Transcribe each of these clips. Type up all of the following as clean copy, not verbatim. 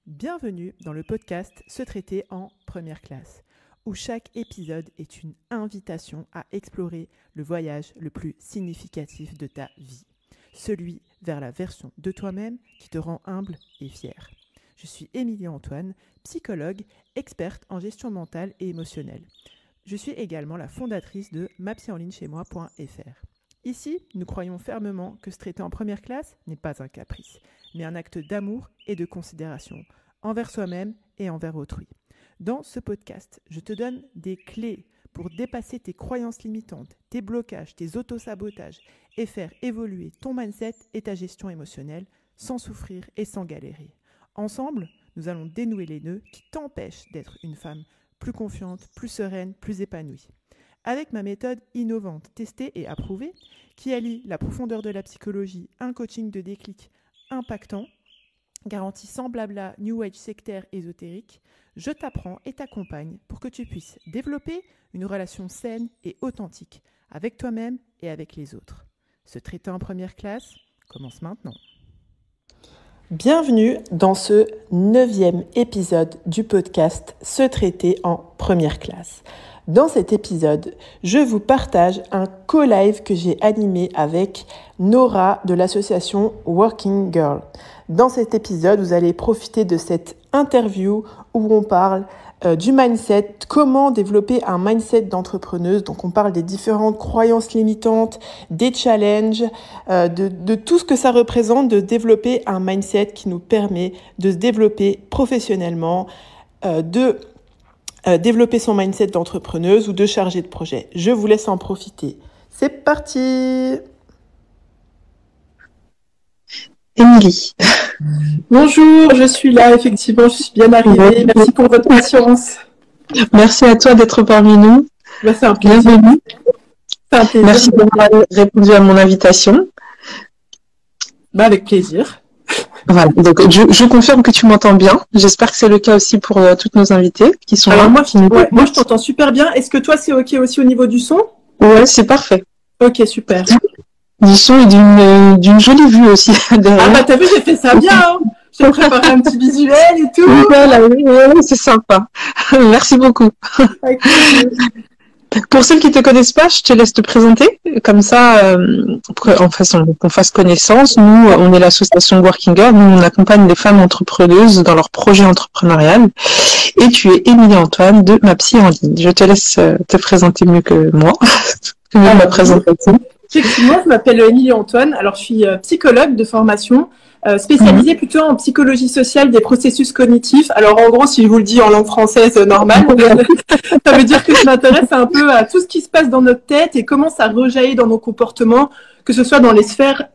Bienvenue dans le podcast Se traiter en première classe, où chaque épisode est une invitation à explorer le voyage le plus significatif de ta vie, celui vers la version de toi-même qui te rend humble et fier. Je suis Émilie Antoine, psychologue, experte en gestion mentale et émotionnelle. Je suis également la fondatrice de mapsyenlignechaismoi.fr. Ici, nous croyons fermement que se traiter en première classe n'est pas un caprice, mais un acte d'amour et de considération envers soi-même et envers autrui. Dans ce podcast, je te donne des clés pour dépasser tes croyances limitantes, tes blocages, tes autosabotages et faire évoluer ton mindset et ta gestion émotionnelle sans souffrir et sans galérer. Ensemble, nous allons dénouer les nœuds qui t'empêchent d'être une femme plus confiante, plus sereine, plus épanouie. Avec ma méthode innovante, testée et approuvée, qui allie la profondeur de la psychologie, un coaching de déclic impactant, garantie sans blabla, new age sectaire ésotérique, je t'apprends et t'accompagne pour que tu puisses développer une relation saine et authentique avec toi-même et avec les autres. Se traiter en première classe commence maintenant. Bienvenue dans ce 9e épisode du podcast Se traiter en première classe. Dans cet épisode, je vous partage un co-live que j'ai animé avec Nora de l'association Working Girl. Dans cet épisode, vous allez profiter de cette interview où on parle du mindset, comment développer un mindset d'entrepreneuse. Donc on parle des différentes croyances limitantes, des challenges, de tout ce que ça représente de développer un mindset qui nous permet de se développer professionnellement, développer son mindset d'entrepreneuse ou de chargée de projet. Je vous laisse en profiter. C'est parti! Émilie. Bonjour, je suis là, effectivement, je suis bien arrivée. Merci pour votre patience. Merci à toi d'être parmi nous. C'est un plaisir. Bienvenue. C'est un plaisir. Merci d'avoir répondu à mon invitation. Avec plaisir. Voilà, donc je confirme que tu m'entends bien. J'espère que c'est le cas aussi pour toutes nos invités qui sont là. Moi, je t'entends super bien. Est-ce que toi, c'est OK aussi au niveau du son? Ouais, c'est parfait. OK, super. Du son et d'une jolie vue aussi derrière. T'as vu, j'ai fait ça bien, hein. J'ai préparé un petit visuel et tout. Voilà, c'est sympa. Merci beaucoup. Pour celles qui te connaissent pas, je te laisse te présenter, comme ça, qu'on fasse connaissance. Nous, on est l'association Working Girl, nous, on accompagne les femmes entrepreneuses dans leur projet entrepreneurial. Et tu es Émilie Antoine de Ma Psy en ligne. Je te laisse te présenter mieux que moi, que ma présentation. Effectivement, je m'appelle Émilie Antoine. Alors, je suis psychologue de formation, spécialisée plutôt en psychologie sociale des processus cognitifs. Alors, en gros, si je vous le dis en langue française normale, ça veut dire que je m'intéresse un peu à tout ce qui se passe dans notre tête et comment ça rejaillit dans nos comportements, que ce soit dans les sphères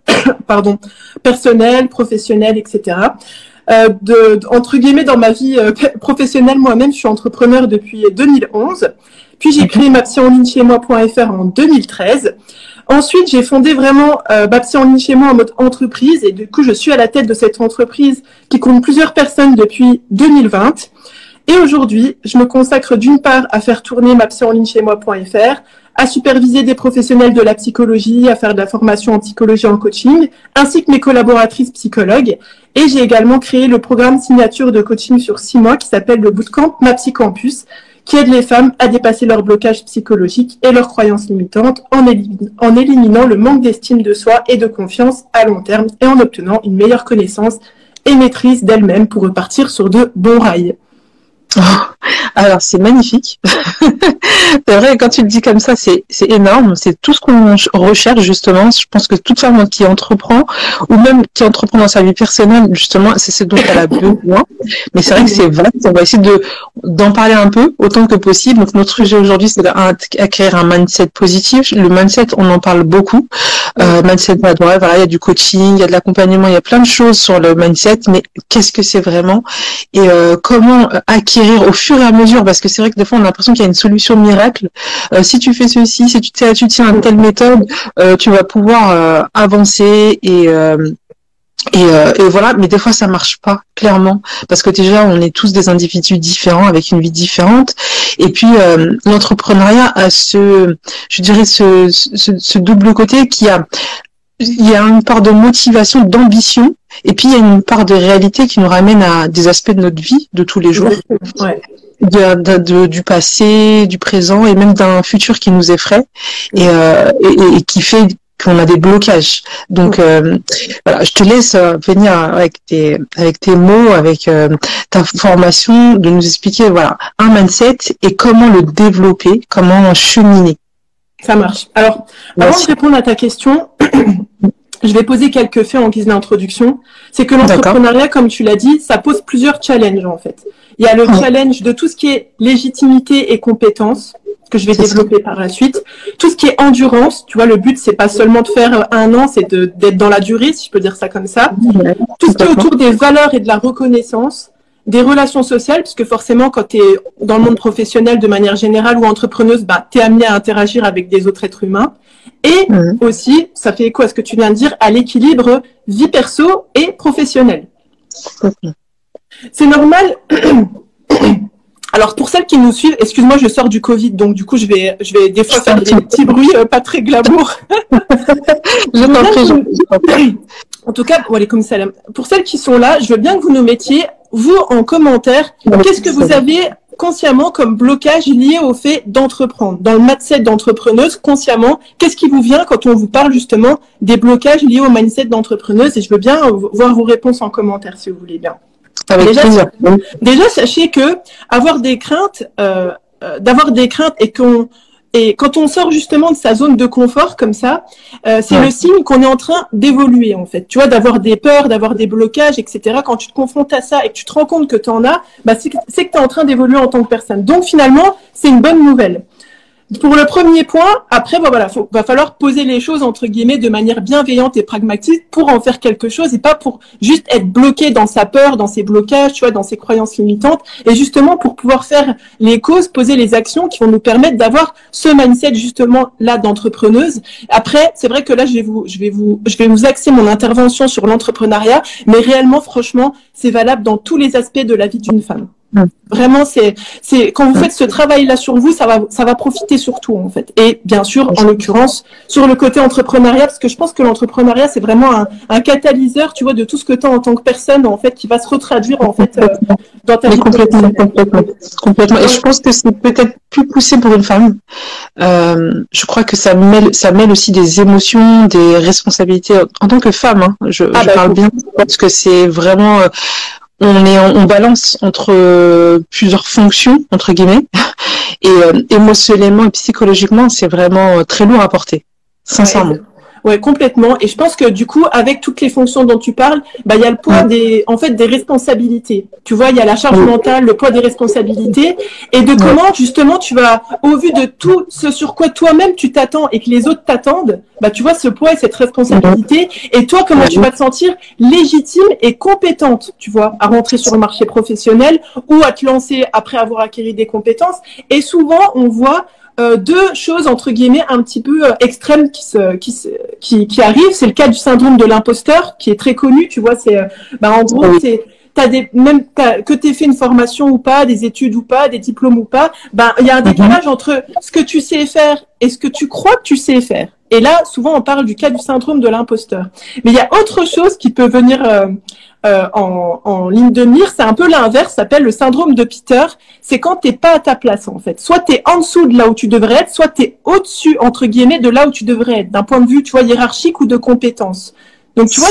personnelles, professionnelles, etc. Entre guillemets, dans ma vie professionnelle, moi-même, je suis entrepreneur depuis 2011. Puis, j'ai créé mapsyenlignechaismoi.fr en 2013. Ensuite, j'ai fondé vraiment Ma Psy en ligne chez moi en mode entreprise et du coup, je suis à la tête de cette entreprise qui compte plusieurs personnes depuis 2020. Et aujourd'hui, je me consacre d'une part à faire tourner mapsyenlignechaismoi.fr, à superviser des professionnels de la psychologie, à faire de la formation en psychologie en coaching, ainsi que mes collaboratrices psychologues. Et j'ai également créé le programme signature de coaching sur 6 mois qui s'appelle le Bootcamp Ma Psy Campus, qui aide les femmes à dépasser leurs blocages psychologiques et leurs croyances limitantes en éliminant le manque d'estime de soi et de confiance à long terme et en obtenant une meilleure connaissance et maîtrise d'elles-mêmes pour repartir sur de bons rails. Oh, alors c'est magnifique. C'est vrai, quand tu le dis comme ça, c'est énorme. C'est tout ce qu'on recherche justement. Je pense que toute femme qui entreprend ou même qui entreprend dans sa vie personnelle, justement, c'est ce dont elle a besoin. Mais c'est vrai que c'est vaste. On va essayer d'en parler un peu autant que possible. Donc notre sujet aujourd'hui, c'est d'acquérir un mindset positif. Le mindset, on en parle beaucoup. Mindset, voilà, il y a du coaching, il y a de l'accompagnement, il y a plein de choses sur le mindset. Mais qu'est-ce que c'est vraiment et comment acquérir au fur et à mesure, parce que c'est vrai que des fois on a l'impression qu'il y a une solution miracle. Si tu fais ceci, si tu tiens à telle méthode, tu vas pouvoir avancer et voilà, mais des fois ça marche pas clairement parce que déjà on est tous des individus différents avec une vie différente et puis l'entrepreneuriat a ce double côté qui a il y a une part de motivation, d'ambition, et puis il y a une part de réalité qui nous ramène à des aspects de notre vie de tous les jours, Ouais. du passé, du présent, et même d'un futur qui nous effraie et qui fait qu'on a des blocages. Donc voilà, je te laisse venir avec tes mots, avec ta formation, de nous expliquer voilà un mindset et comment le développer, comment cheminer. Ça marche. Alors, avant de répondre à ta question, je vais poser quelques faits en guise d'introduction. C'est que l'entrepreneuriat, comme tu l'as dit, ça pose plusieurs challenges en fait. Il y a le challenge de tout ce qui est légitimité et compétence, que je vais développer par la suite. Tout ce qui est endurance, tu vois, le but, c'est pas seulement de faire 1 an, c'est d'être dans la durée, si je peux dire ça comme ça. Tout ce qui est autour des valeurs et de la reconnaissance, des relations sociales, puisque forcément, quand tu es dans le monde professionnel de manière générale ou entrepreneuse, bah, tu es amené à interagir avec des autres êtres humains. Et aussi, ça fait écho à ce que tu viens de dire, à l'équilibre vie perso et professionnelle. C'est normal. Alors, pour celles qui nous suivent, excuse-moi, je sors du Covid, donc du coup, je vais des fois faire des petits bruits pas très glamour. Je t'en prie. En tout cas, comme salam. Pour celles qui sont là, je veux bien que vous nous mettiez, vous, en commentaire, qu'est-ce que vous avez consciemment comme blocage lié au fait d'entreprendre. Dans le mindset d'entrepreneuse, consciemment, qu'est-ce qui vous vient quand on vous parle justement des blocages liés au mindset d'entrepreneuse? Et je veux bien voir vos réponses en commentaire, si vous voulez bien. Déjà, sachez que avoir des craintes et quand on sort justement de sa zone de confort comme ça, c'est le signe qu'on est en train d'évoluer en fait. Tu vois, d'avoir des peurs, d'avoir des blocages, etc. Quand tu te confrontes à ça et que tu te rends compte que tu en as, bah, c'est que tu es en train d'évoluer en tant que personne. Donc finalement, c'est une bonne nouvelle. Pour le premier point, après, bah voilà, va falloir poser les choses entre guillemets de manière bienveillante et pragmatique pour en faire quelque chose et pas pour juste être bloqué dans sa peur, dans ses blocages, tu vois, dans ses croyances limitantes. Et justement, pour pouvoir faire les causes, poser les actions qui vont nous permettre d'avoir ce mindset justement là d'entrepreneuse. Après, c'est vrai que là, je vais vous axer mon intervention sur l'entrepreneuriat, mais réellement, franchement, c'est valable dans tous les aspects de la vie d'une femme. Vraiment, c'est quand vous faites ce travail-là sur vous, ça va profiter sur tout en fait. Et bien sûr, en l'occurrence, sur le côté entrepreneuriat, parce que je pense que l'entrepreneuriat c'est vraiment un catalyseur, tu vois, de tout ce que tu as en tant que personne en fait, qui va se retraduire en fait dans ta vie. Complètement. Et je pense que c'est peut-être plus poussé pour une femme. Je crois que ça mêle aussi des émotions, des responsabilités en tant que femme. Hein, je parle bien parce que c'est vraiment on balance entre plusieurs fonctions entre guillemets et émotionnellement et psychologiquement c'est vraiment très lourd à porter, sincèrement. Ouais, complètement. Et je pense que du coup, avec toutes les fonctions dont tu parles, bah il y a le poids des responsabilités. Tu vois, il y a la charge mentale, le poids des responsabilités, et de comment justement tu vas, au vu de tout ce sur quoi toi-même tu t'attends et que les autres t'attendent, bah tu vois ce poids et cette responsabilité, et toi comment tu vas te sentir légitime et compétente, tu vois, à rentrer sur le marché professionnel ou à te lancer après avoir acquis des compétences. Et souvent on voit deux choses entre guillemets un petit peu extrêmes qui arrivent. C'est le cas du syndrome de l'imposteur qui est très connu. Tu vois, c'est en gros c'est que t'aies fait une formation ou pas, des études ou pas, des diplômes ou pas, il y a un décalage entre ce que tu sais faire et ce que tu crois que tu sais faire. Et là, souvent, on parle du cas du syndrome de l'imposteur. Mais il y a autre chose qui peut venir en ligne de mire, c'est un peu l'inverse, ça s'appelle le syndrome de Peter. C'est quand t'es pas à ta place, en fait. Soit t'es en dessous de là où tu devrais être, soit t'es au-dessus, entre guillemets, de là où tu devrais être, d'un point de vue, tu vois, hiérarchique ou de compétence. Donc, tu vois,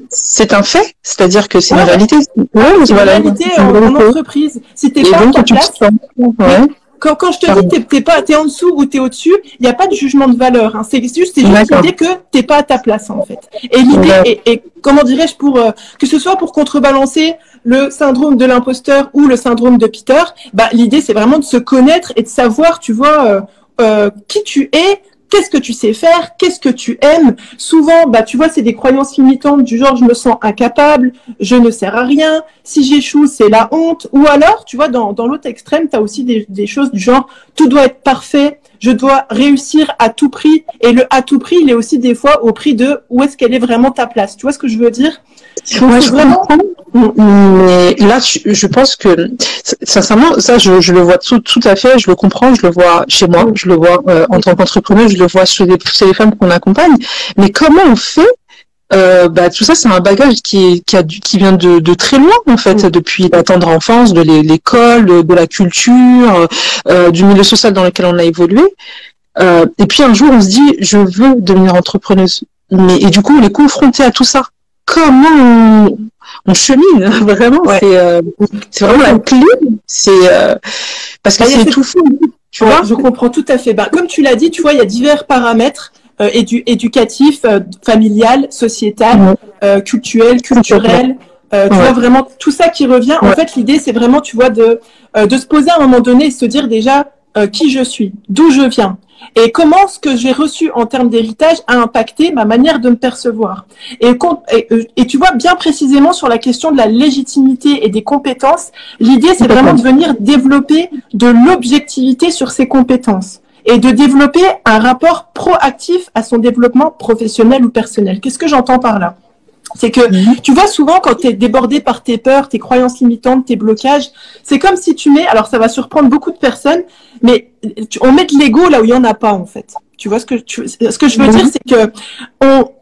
c'est un fait, c'est-à-dire que c'est une réalité. C'est une réalité en entreprise. Si t'es pas à ta place, quand je te dis t'es en dessous ou t'es au-dessus, il n'y a pas de jugement de valeur. Hein. C'est juste l'idée que t'es pas à ta place en fait. Et l'idée est comment dirais-je pour que ce soit pour contrebalancer le syndrome de l'imposteur ou le syndrome de Peter, l'idée c'est vraiment de se connaître et de savoir, tu vois, qui tu es. Qu'est-ce que tu sais faire? Qu'est-ce que tu aimes? Souvent, tu vois, c'est des croyances limitantes du genre, je me sens incapable, je ne sers à rien, si j'échoue, c'est la honte. Ou alors, tu vois, dans l'autre extrême, tu as aussi des choses du genre, tout doit être parfait, je dois réussir à tout prix. Et le à tout prix, il est aussi des fois au prix de où est-ce qu'elle est vraiment ta place. Tu vois ce que je veux dire? Moi, je comprends. Mais là, je pense que, sincèrement, ça, je le vois tout à fait, je le comprends, je le vois chez moi, je le vois en tant qu'entrepreneur, je le vois chez les femmes qu'on accompagne. Mais comment on fait? Tout ça, c'est un bagage qui vient de très loin, en fait, depuis la tendre enfance, de l'école, de la culture, du milieu social dans lequel on a évolué. Et puis un jour, on se dit, je veux devenir entrepreneuse. Et du coup, on est confronté à tout ça. Comment on chemine, vraiment, c'est vraiment la clé. Parce que c'est tout fou. Tu vois, je comprends tout à fait. Comme tu l'as dit, tu vois, il y a divers paramètres. Éducatif, familial, sociétal, culturel, tu vois vraiment tout ça qui revient. En fait, l'idée c'est vraiment, tu vois, de se poser à un moment donné et se dire déjà qui je suis, d'où je viens et comment ce que j'ai reçu en termes d'héritage a impacté ma manière de me percevoir. Et tu vois bien précisément sur la question de la légitimité et des compétences, l'idée c'est vraiment de venir développer de l'objectivité sur ces compétences. Et de développer un rapport proactif à son développement professionnel ou personnel. Qu'est-ce que j'entends par là? C'est que tu vois souvent quand tu es débordé par tes peurs, tes croyances limitantes, tes blocages, c'est comme si tu mets, alors ça va surprendre beaucoup de personnes, mais on met de l'ego là où il y en a pas en fait. Tu vois ce que je veux dire, c'est que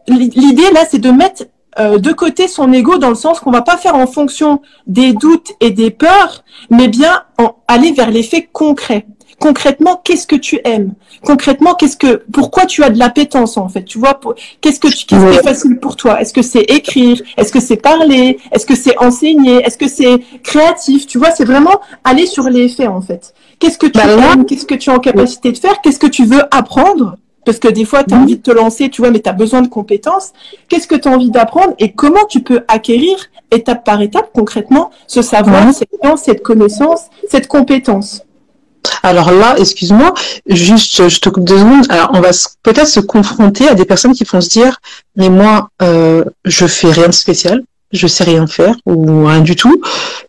l'idée là, c'est de mettre de côté son ego dans le sens qu'on va pas faire en fonction des doutes et des peurs, mais bien aller vers les faits concrets. Concrètement, qu'est-ce que tu aimes? Concrètement, pourquoi tu as de l'appétence, en fait? Tu vois, qu'est-ce qui est facile pour toi? Est-ce que c'est écrire? Est-ce que c'est parler? Est-ce que c'est enseigner? Est-ce que c'est créatif? Tu vois, c'est vraiment aller sur les faits, en fait. Qu'est-ce que tu aimes? Qu'est-ce que tu es en capacité de faire? Qu'est-ce que tu veux apprendre? Parce que des fois, tu as envie de te lancer, tu vois, mais tu as besoin de compétences. Qu'est-ce que tu as envie d'apprendre et comment tu peux acquérir, étape par étape, concrètement, ce savoir, cette science, cette connaissance, cette compétence? Alors là, excuse-moi, juste, je te coupe 2 secondes. Alors, on va peut-être se confronter à des personnes qui vont se dire, mais moi, je fais rien de spécial, je sais rien faire ou rien du tout.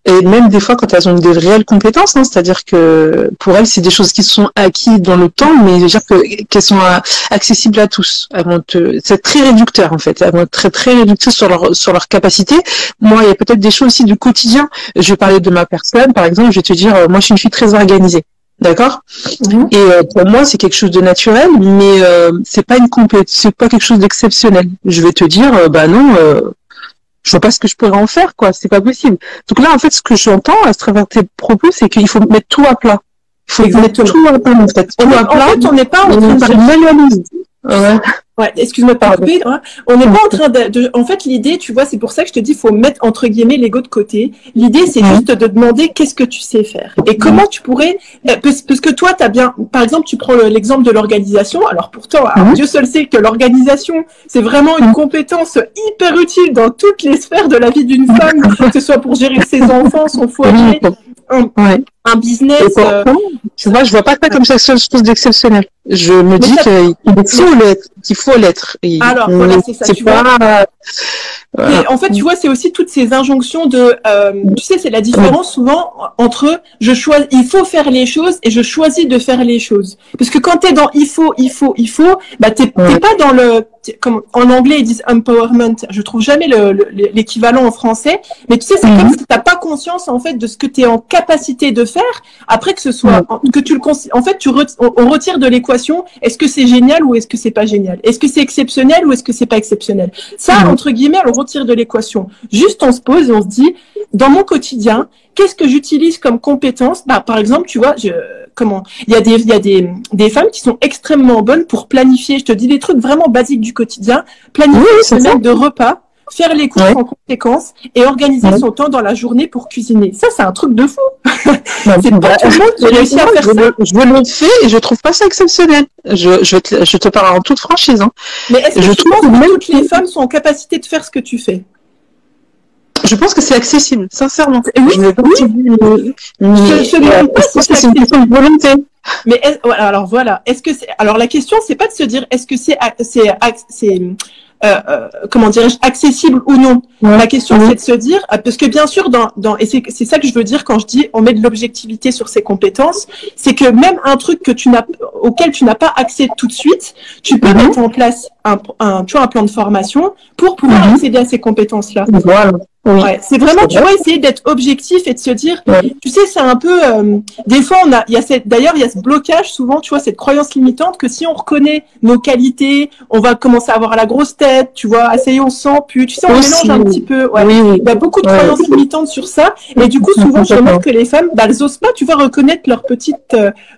Et même des fois, quand elles ont des réelles compétences, c'est-à-dire que pour elles, c'est des choses qui sont acquises dans le temps, mais je veux dire qu'elles sont accessibles à tous. C'est très réducteur en fait. Elles vont être très très réductrices sur leur capacité. Moi, il y a peut-être des choses aussi du quotidien. Je vais parler de ma personne, par exemple. Je vais te dire, moi, je suis une fille très organisée. D'accord. Et pour moi, c'est quelque chose de naturel, mais c'est pas c'est pas quelque chose d'exceptionnel. Je vais te dire, non, je vois pas ce que je pourrais en faire, quoi. C'est pas possible. Donc là, en fait, ce que j'entends à travers tes propos, c'est qu'il faut mettre tout à plat. Il faut mettre tout à plat, en fait. En fait, on n'est pas en train de Ouais, excuse-moi de pas couper. On n'est pas en train en fait, l'idée, tu vois, c'est pour ça que je te dis, faut mettre entre guillemets l'ego de côté. L'idée, c'est juste de demander qu'est-ce que tu sais faire et comment tu pourrais, parce que toi, t'as bien, par exemple, tu prends l'exemple de l'organisation. Alors pourtant, Dieu seul sait que l'organisation, c'est vraiment une compétence hyper utile dans toutes les sphères de la vie d'une femme, que ce soit pour gérer ses enfants, son foyer, un business. Tu vois, je vois pas ça comme ça chose d'exceptionnel. Je me dis qu'il faut l'être. Alors voilà, c'est ça. Tu vois. Et en fait, tu vois, c'est aussi toutes ces injonctions de, tu sais, c'est la différence souvent entre il faut faire les choses et je choisis de faire les choses. Parce que quand t'es dans il faut, t'es pas dans comme en anglais ils disent empowerment. Je trouve jamais l'équivalent en français. Mais tu sais, c'est comme si t'as pas conscience en fait de ce que t'es en capacité de faire. Après que ce soit que tu en fait, on retire de l'équation. Est-ce que c'est génial ou est-ce que c'est pas génial? Est-ce que c'est exceptionnel ou est-ce que c'est pas exceptionnel? Ça, entre guillemets, on retire de l'équation. Juste, on se pose et on se dit, dans mon quotidien, qu'est-ce que j'utilise comme compétence? Par exemple, tu vois, il y a des femmes qui sont extrêmement bonnes pour planifier. Je te dis des trucs vraiment basiques du quotidien. Planifier une semaine de repas, faire les courses en conséquence et organiser son temps dans la journée pour cuisiner. Ça, c'est un truc de fou. C'est pas tout le monde qui réussit à faire ça. Je le fais et je trouve pas ça exceptionnel. Je te parle en toute franchise. Mais est-ce que tu penses que toutes les femmes sont en capacité de faire ce que tu fais? Je pense que c'est accessible, sincèrement. Oui. Je pense que c'est une question de volonté. Mais alors voilà, alors la question c'est pas de se dire est-ce que c'est comment dirais-je, accessible ou non. La question c'est de se dire, parce que bien sûr et c'est ça que je veux dire quand je dis on met de l'objectivité sur ses compétences, c'est que même un truc auquel tu n'as pas accès tout de suite, tu peux mettre en place tu vois, un plan de formation pour pouvoir accéder à ces compétences-là. Voilà. Oui. Ouais, c'est vraiment, tu vois, essayer d'être objectif et de se dire, tu sais, c'est un peu, des fois, d'ailleurs, il y a ce blocage souvent, tu vois, cette croyance limitante que si on reconnaît nos qualités, on va commencer à avoir la grosse tête, tu vois, assez on se sent plus, tu sais, on mélange un petit peu, il y a beaucoup de croyances limitantes sur ça, et du coup, souvent, je remarque que les femmes, elles osent pas, tu vois, reconnaître leur petite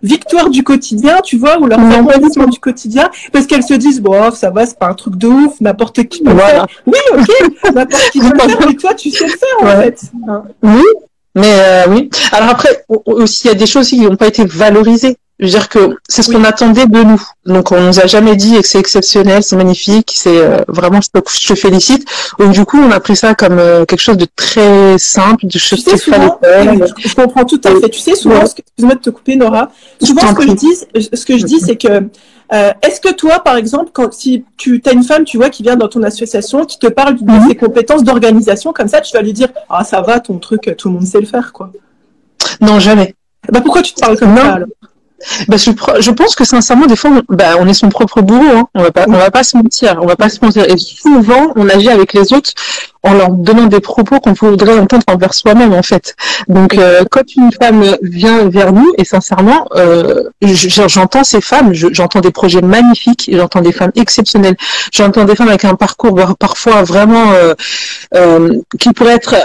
victoire du quotidien, tu vois, ou leur accomplissement du quotidien, parce qu'elles se disent, bon, ça va, c'est pas un truc de ouf, n'importe qui peut le faire. Oui, ok, n'importe qui peut le faire, mais toi, tu sais le faire, en fait. Oui, mais oui. Alors après, aussi, il y a des choses qui n'ont pas été valorisées. Je veux dire que c'est ce qu'on attendait de nous. Donc, on nous a jamais dit que c'est exceptionnel, c'est magnifique, c'est vraiment, je te félicite. Donc, du coup, on a pris ça comme quelque chose de très simple, de chose qu'il fallait faire. Je comprends tout à fait. Tu sais, souvent, excuse-moi de te couper, Nora. Souvent, ce que je dis, c'est que est-ce que toi, par exemple, si tu as une femme, tu vois, qui vient dans ton association, qui te parle de ses compétences d'organisation, comme ça, tu vas lui dire, ah, ça va, ton truc, tout le monde sait le faire, quoi. Non, jamais. Bah, pourquoi tu te parles comme ça, alors? Bah, je pense que sincèrement, des fois, on est son propre bourreau, hein. On va pas se mentir. Et souvent, on agit avec les autres en leur donnant des propos qu'on voudrait entendre envers soi-même, en fait. Donc, quand une femme vient vers nous, et sincèrement, j'entends ces femmes, j'entends des projets magnifiques, j'entends des femmes exceptionnelles, j'entends des femmes avec un parcours parfois vraiment qui pourrait être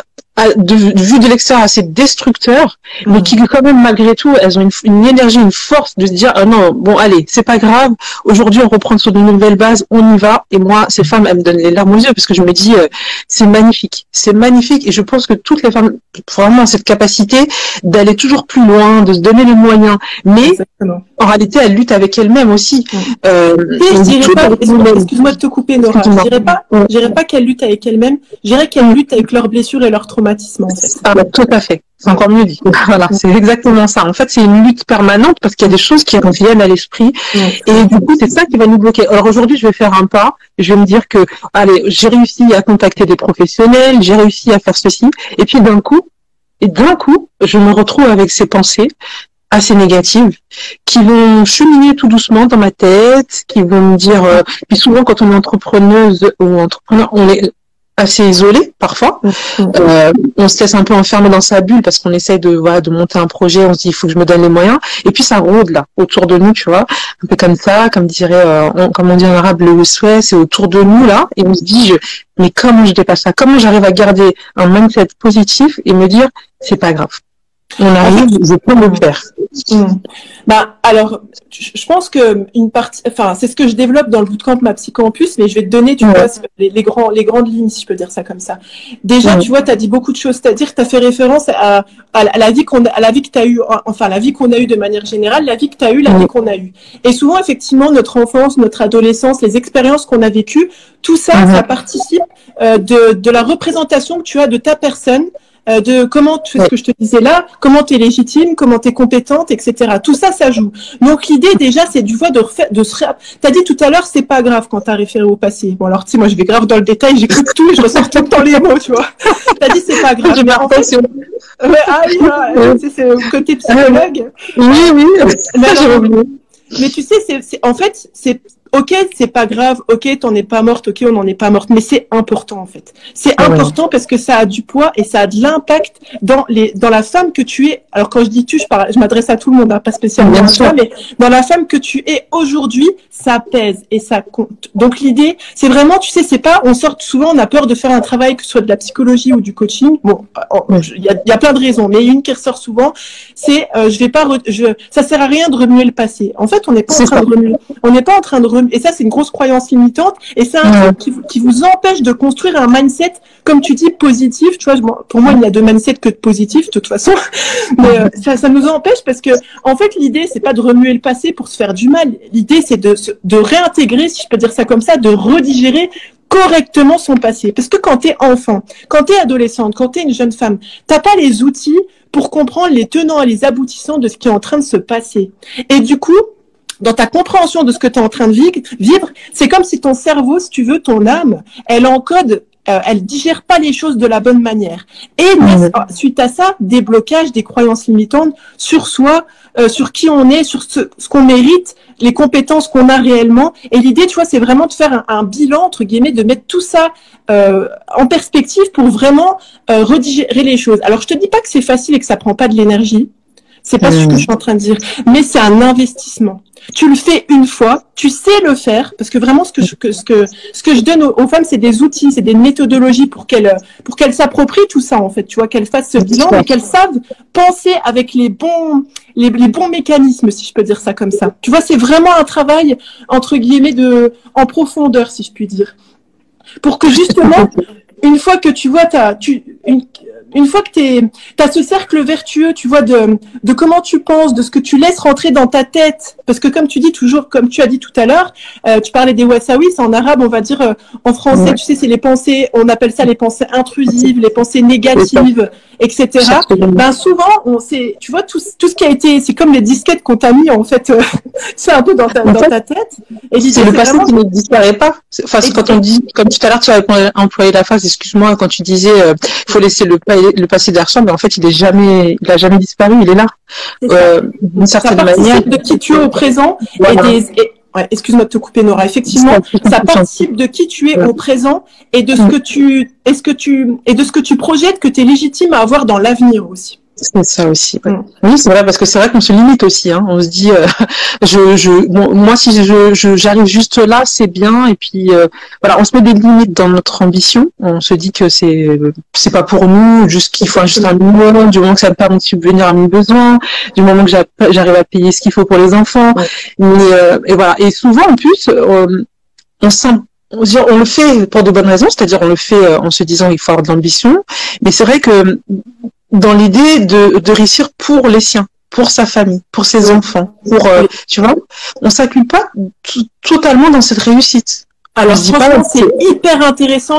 vu de l'extérieur assez destructeur, mais qui quand même malgré tout elles ont une énergie, une force de se dire ah non, bon allez, c'est pas grave, aujourd'hui on reprend sur de nouvelles bases, on y va. Et moi, ces femmes, elles me donnent les larmes aux yeux parce que je me dis c'est magnifique et je pense que toutes les femmes vraiment ont cette capacité d'aller toujours plus loin, de se donner les moyens, mais en réalité elles luttent avec elles-mêmes aussi. Je dirais pas, excuse-moi de te couper, Nora, je dirais pas qu'elles luttent avec elles-mêmes, je dirais qu'elles luttent avec leurs blessures et leurs traumatismes, en fait. Ah bah, tout à fait. C'est encore mieux dit. Voilà, c'est exactement ça. En fait, c'est une lutte permanente parce qu'il y a des choses qui reviennent à l'esprit. Et du coup, c'est ça qui va nous bloquer. Alors aujourd'hui, je vais faire un pas. Je vais me dire que, allez, j'ai réussi à contacter des professionnels, j'ai réussi à faire ceci. Et puis d'un coup, je me retrouve avec ces pensées assez négatives qui vont cheminer tout doucement dans ma tête, qui vont me dire, puis souvent quand on est entrepreneuse ou entrepreneur, on est assez isolé parfois. On se laisse un peu enfermer dans sa bulle parce qu'on essaie de monter un projet, on se dit il faut que je me donne les moyens, et puis ça rôde là autour de nous, tu vois, un peu comme ça, comme dirait comme on dit en arabe, le souhait, c'est autour de nous là, et on se dit mais comment je dépasse ça, comment j'arrive à garder un mindset positif et me dire c'est pas grave, on arrive, je peux le faire. Bah, alors, je pense que une partie, enfin, c'est ce que je développe dans le bootcamp Ma Psy-Campus, mais je vais te donner, tu vois, les grandes lignes, si je peux dire ça comme ça. Déjà, tu vois, tu as dit beaucoup de choses, c'est-à-dire que tu as fait référence à la vie que tu as eue, enfin, la vie qu'on a eue de manière générale, la vie que tu as eue, la vie qu'on a eue. Et souvent, effectivement, notre enfance, notre adolescence, les expériences qu'on a vécues, tout ça, ça participe de la représentation que tu as de ta personne, de comment tu fais ce que je te disais là, comment tu es légitime, comment tu es compétente, etc. Tout ça, ça joue. Donc l'idée déjà, c'est du vois t'as dit tout à l'heure, c'est pas grave quand t'as référé au passé. Bon alors tu sais, moi je vais grave dans le détail, j'écoute tout et je ressors tout le temps les mots, tu vois. T'as dit c'est pas grave. J'ai bien l'impression. C'est le côté psychologue. Oui. Mais tu sais, en fait, c'est ok, c'est pas grave, ok, t'en es pas morte, ok, on n'en est pas morte, mais c'est important en fait. C'est important parce que ça a du poids et ça a de l'impact dans la femme que tu es. Alors quand je dis tu, je m'adresse à tout le monde, hein, pas spécialement à toi, mais dans la femme que tu es aujourd'hui, ça pèse et ça compte. Donc l'idée, c'est vraiment, tu sais, c'est pas, on sort souvent, on a peur de faire un travail, que ce soit de la psychologie ou du coaching. Bon, il y a plein de raisons, mais une qui ressort souvent, c'est, ça sert à rien de remuer le passé. En fait, on n'est pas en train de remuer, et ça, c'est une grosse croyance limitante, et c'est un truc qui vous empêche de construire un mindset, comme tu dis, positif. Tu vois, pour moi, il y a deux mindsets que de positif, de toute façon. Mais ça nous empêche parce que, en fait, l'idée, c'est pas de remuer le passé pour se faire du mal. L'idée, c'est de réintégrer, si je peux dire ça comme ça, de redigérer correctement son passé. Parce que quand t'es enfant, quand t'es adolescente, quand t'es une jeune femme, t'as pas les outils pour comprendre les tenants et les aboutissants de ce qui est en train de se passer. Et du coup, dans ta compréhension de ce que tu es en train de vivre, c'est comme si ton cerveau, si tu veux, ton âme, elle encode elle digère pas les choses de la bonne manière. Et suite à ça, des blocages, des croyances limitantes sur soi, sur qui on est, sur ce qu'on mérite, les compétences qu'on a réellement. Et l'idée, tu vois, c'est vraiment de faire un bilan, entre guillemets, de mettre tout ça en perspective pour vraiment redigérer les choses. Alors, je te dis pas que c'est facile et que ça prend pas de l'énergie. C'est pas ce que je suis en train de dire, mais c'est un investissement. Tu le fais une fois, tu sais le faire, parce que vraiment ce que je donne aux femmes, c'est des outils, c'est des méthodologies pour qu'elles s'approprient tout ça en fait, tu vois, qu'elles fassent ce bilan et qu'elles savent penser avec les bons mécanismes, si je peux dire ça comme ça. Tu vois, c'est vraiment un travail entre guillemets en profondeur, si je puis dire, pour que justement une fois que tu vois une fois que t'as ce cercle vertueux, tu vois, de comment tu penses, de ce que tu laisses rentrer dans ta tête, parce que comme tu dis toujours, comme tu as dit tout à l'heure, tu parlais des wasawis, en arabe, on va dire, en français, tu sais, c'est les pensées, on appelle ça les pensées intrusives, les pensées négatives, etc. Ben souvent, tu vois, tout ce qui a été, c'est comme les disquettes qu'on t'a mis, en fait, c'est un peu dans ta tête. Et c'est le passé qui ne disparaît pas. Enfin, quand on dit, comme tout à l'heure, tu as employé la phrase, excuse-moi, quand tu disais, il faut laisser le passé derrière soi, mais en fait, il a jamais disparu, il est là. D'une certaine manière. De qui tu es au présent ouais, excuse-moi de te couper, Nora. Effectivement, ça participe de qui tu es au présent et de ce que tu projettes, que tu es légitime à avoir dans l'avenir aussi. C'est ça aussi. Ouais. Oui, c'est vrai, parce que c'est vrai qu'on se limite aussi. Hein. On se dit, moi, si j'arrive juste là, c'est bien. Et puis, voilà, on se met des limites dans notre ambition. On se dit que c'est pas pour nous, juste qu'il faut juste un minimum, du moment que ça me permet de subvenir à mes besoins, du moment que j'arrive à payer ce qu'il faut pour les enfants. Et voilà. Et souvent, en plus, on le fait pour de bonnes raisons, c'est-à-dire on le fait en se disant qu'il faut avoir de l'ambition. Mais c'est vrai que dans l'idée de réussir pour les siens, pour sa famille, pour ses enfants, tu vois, on s'accule pas totalement dans cette réussite. Alors franchement, c'est hyper intéressant,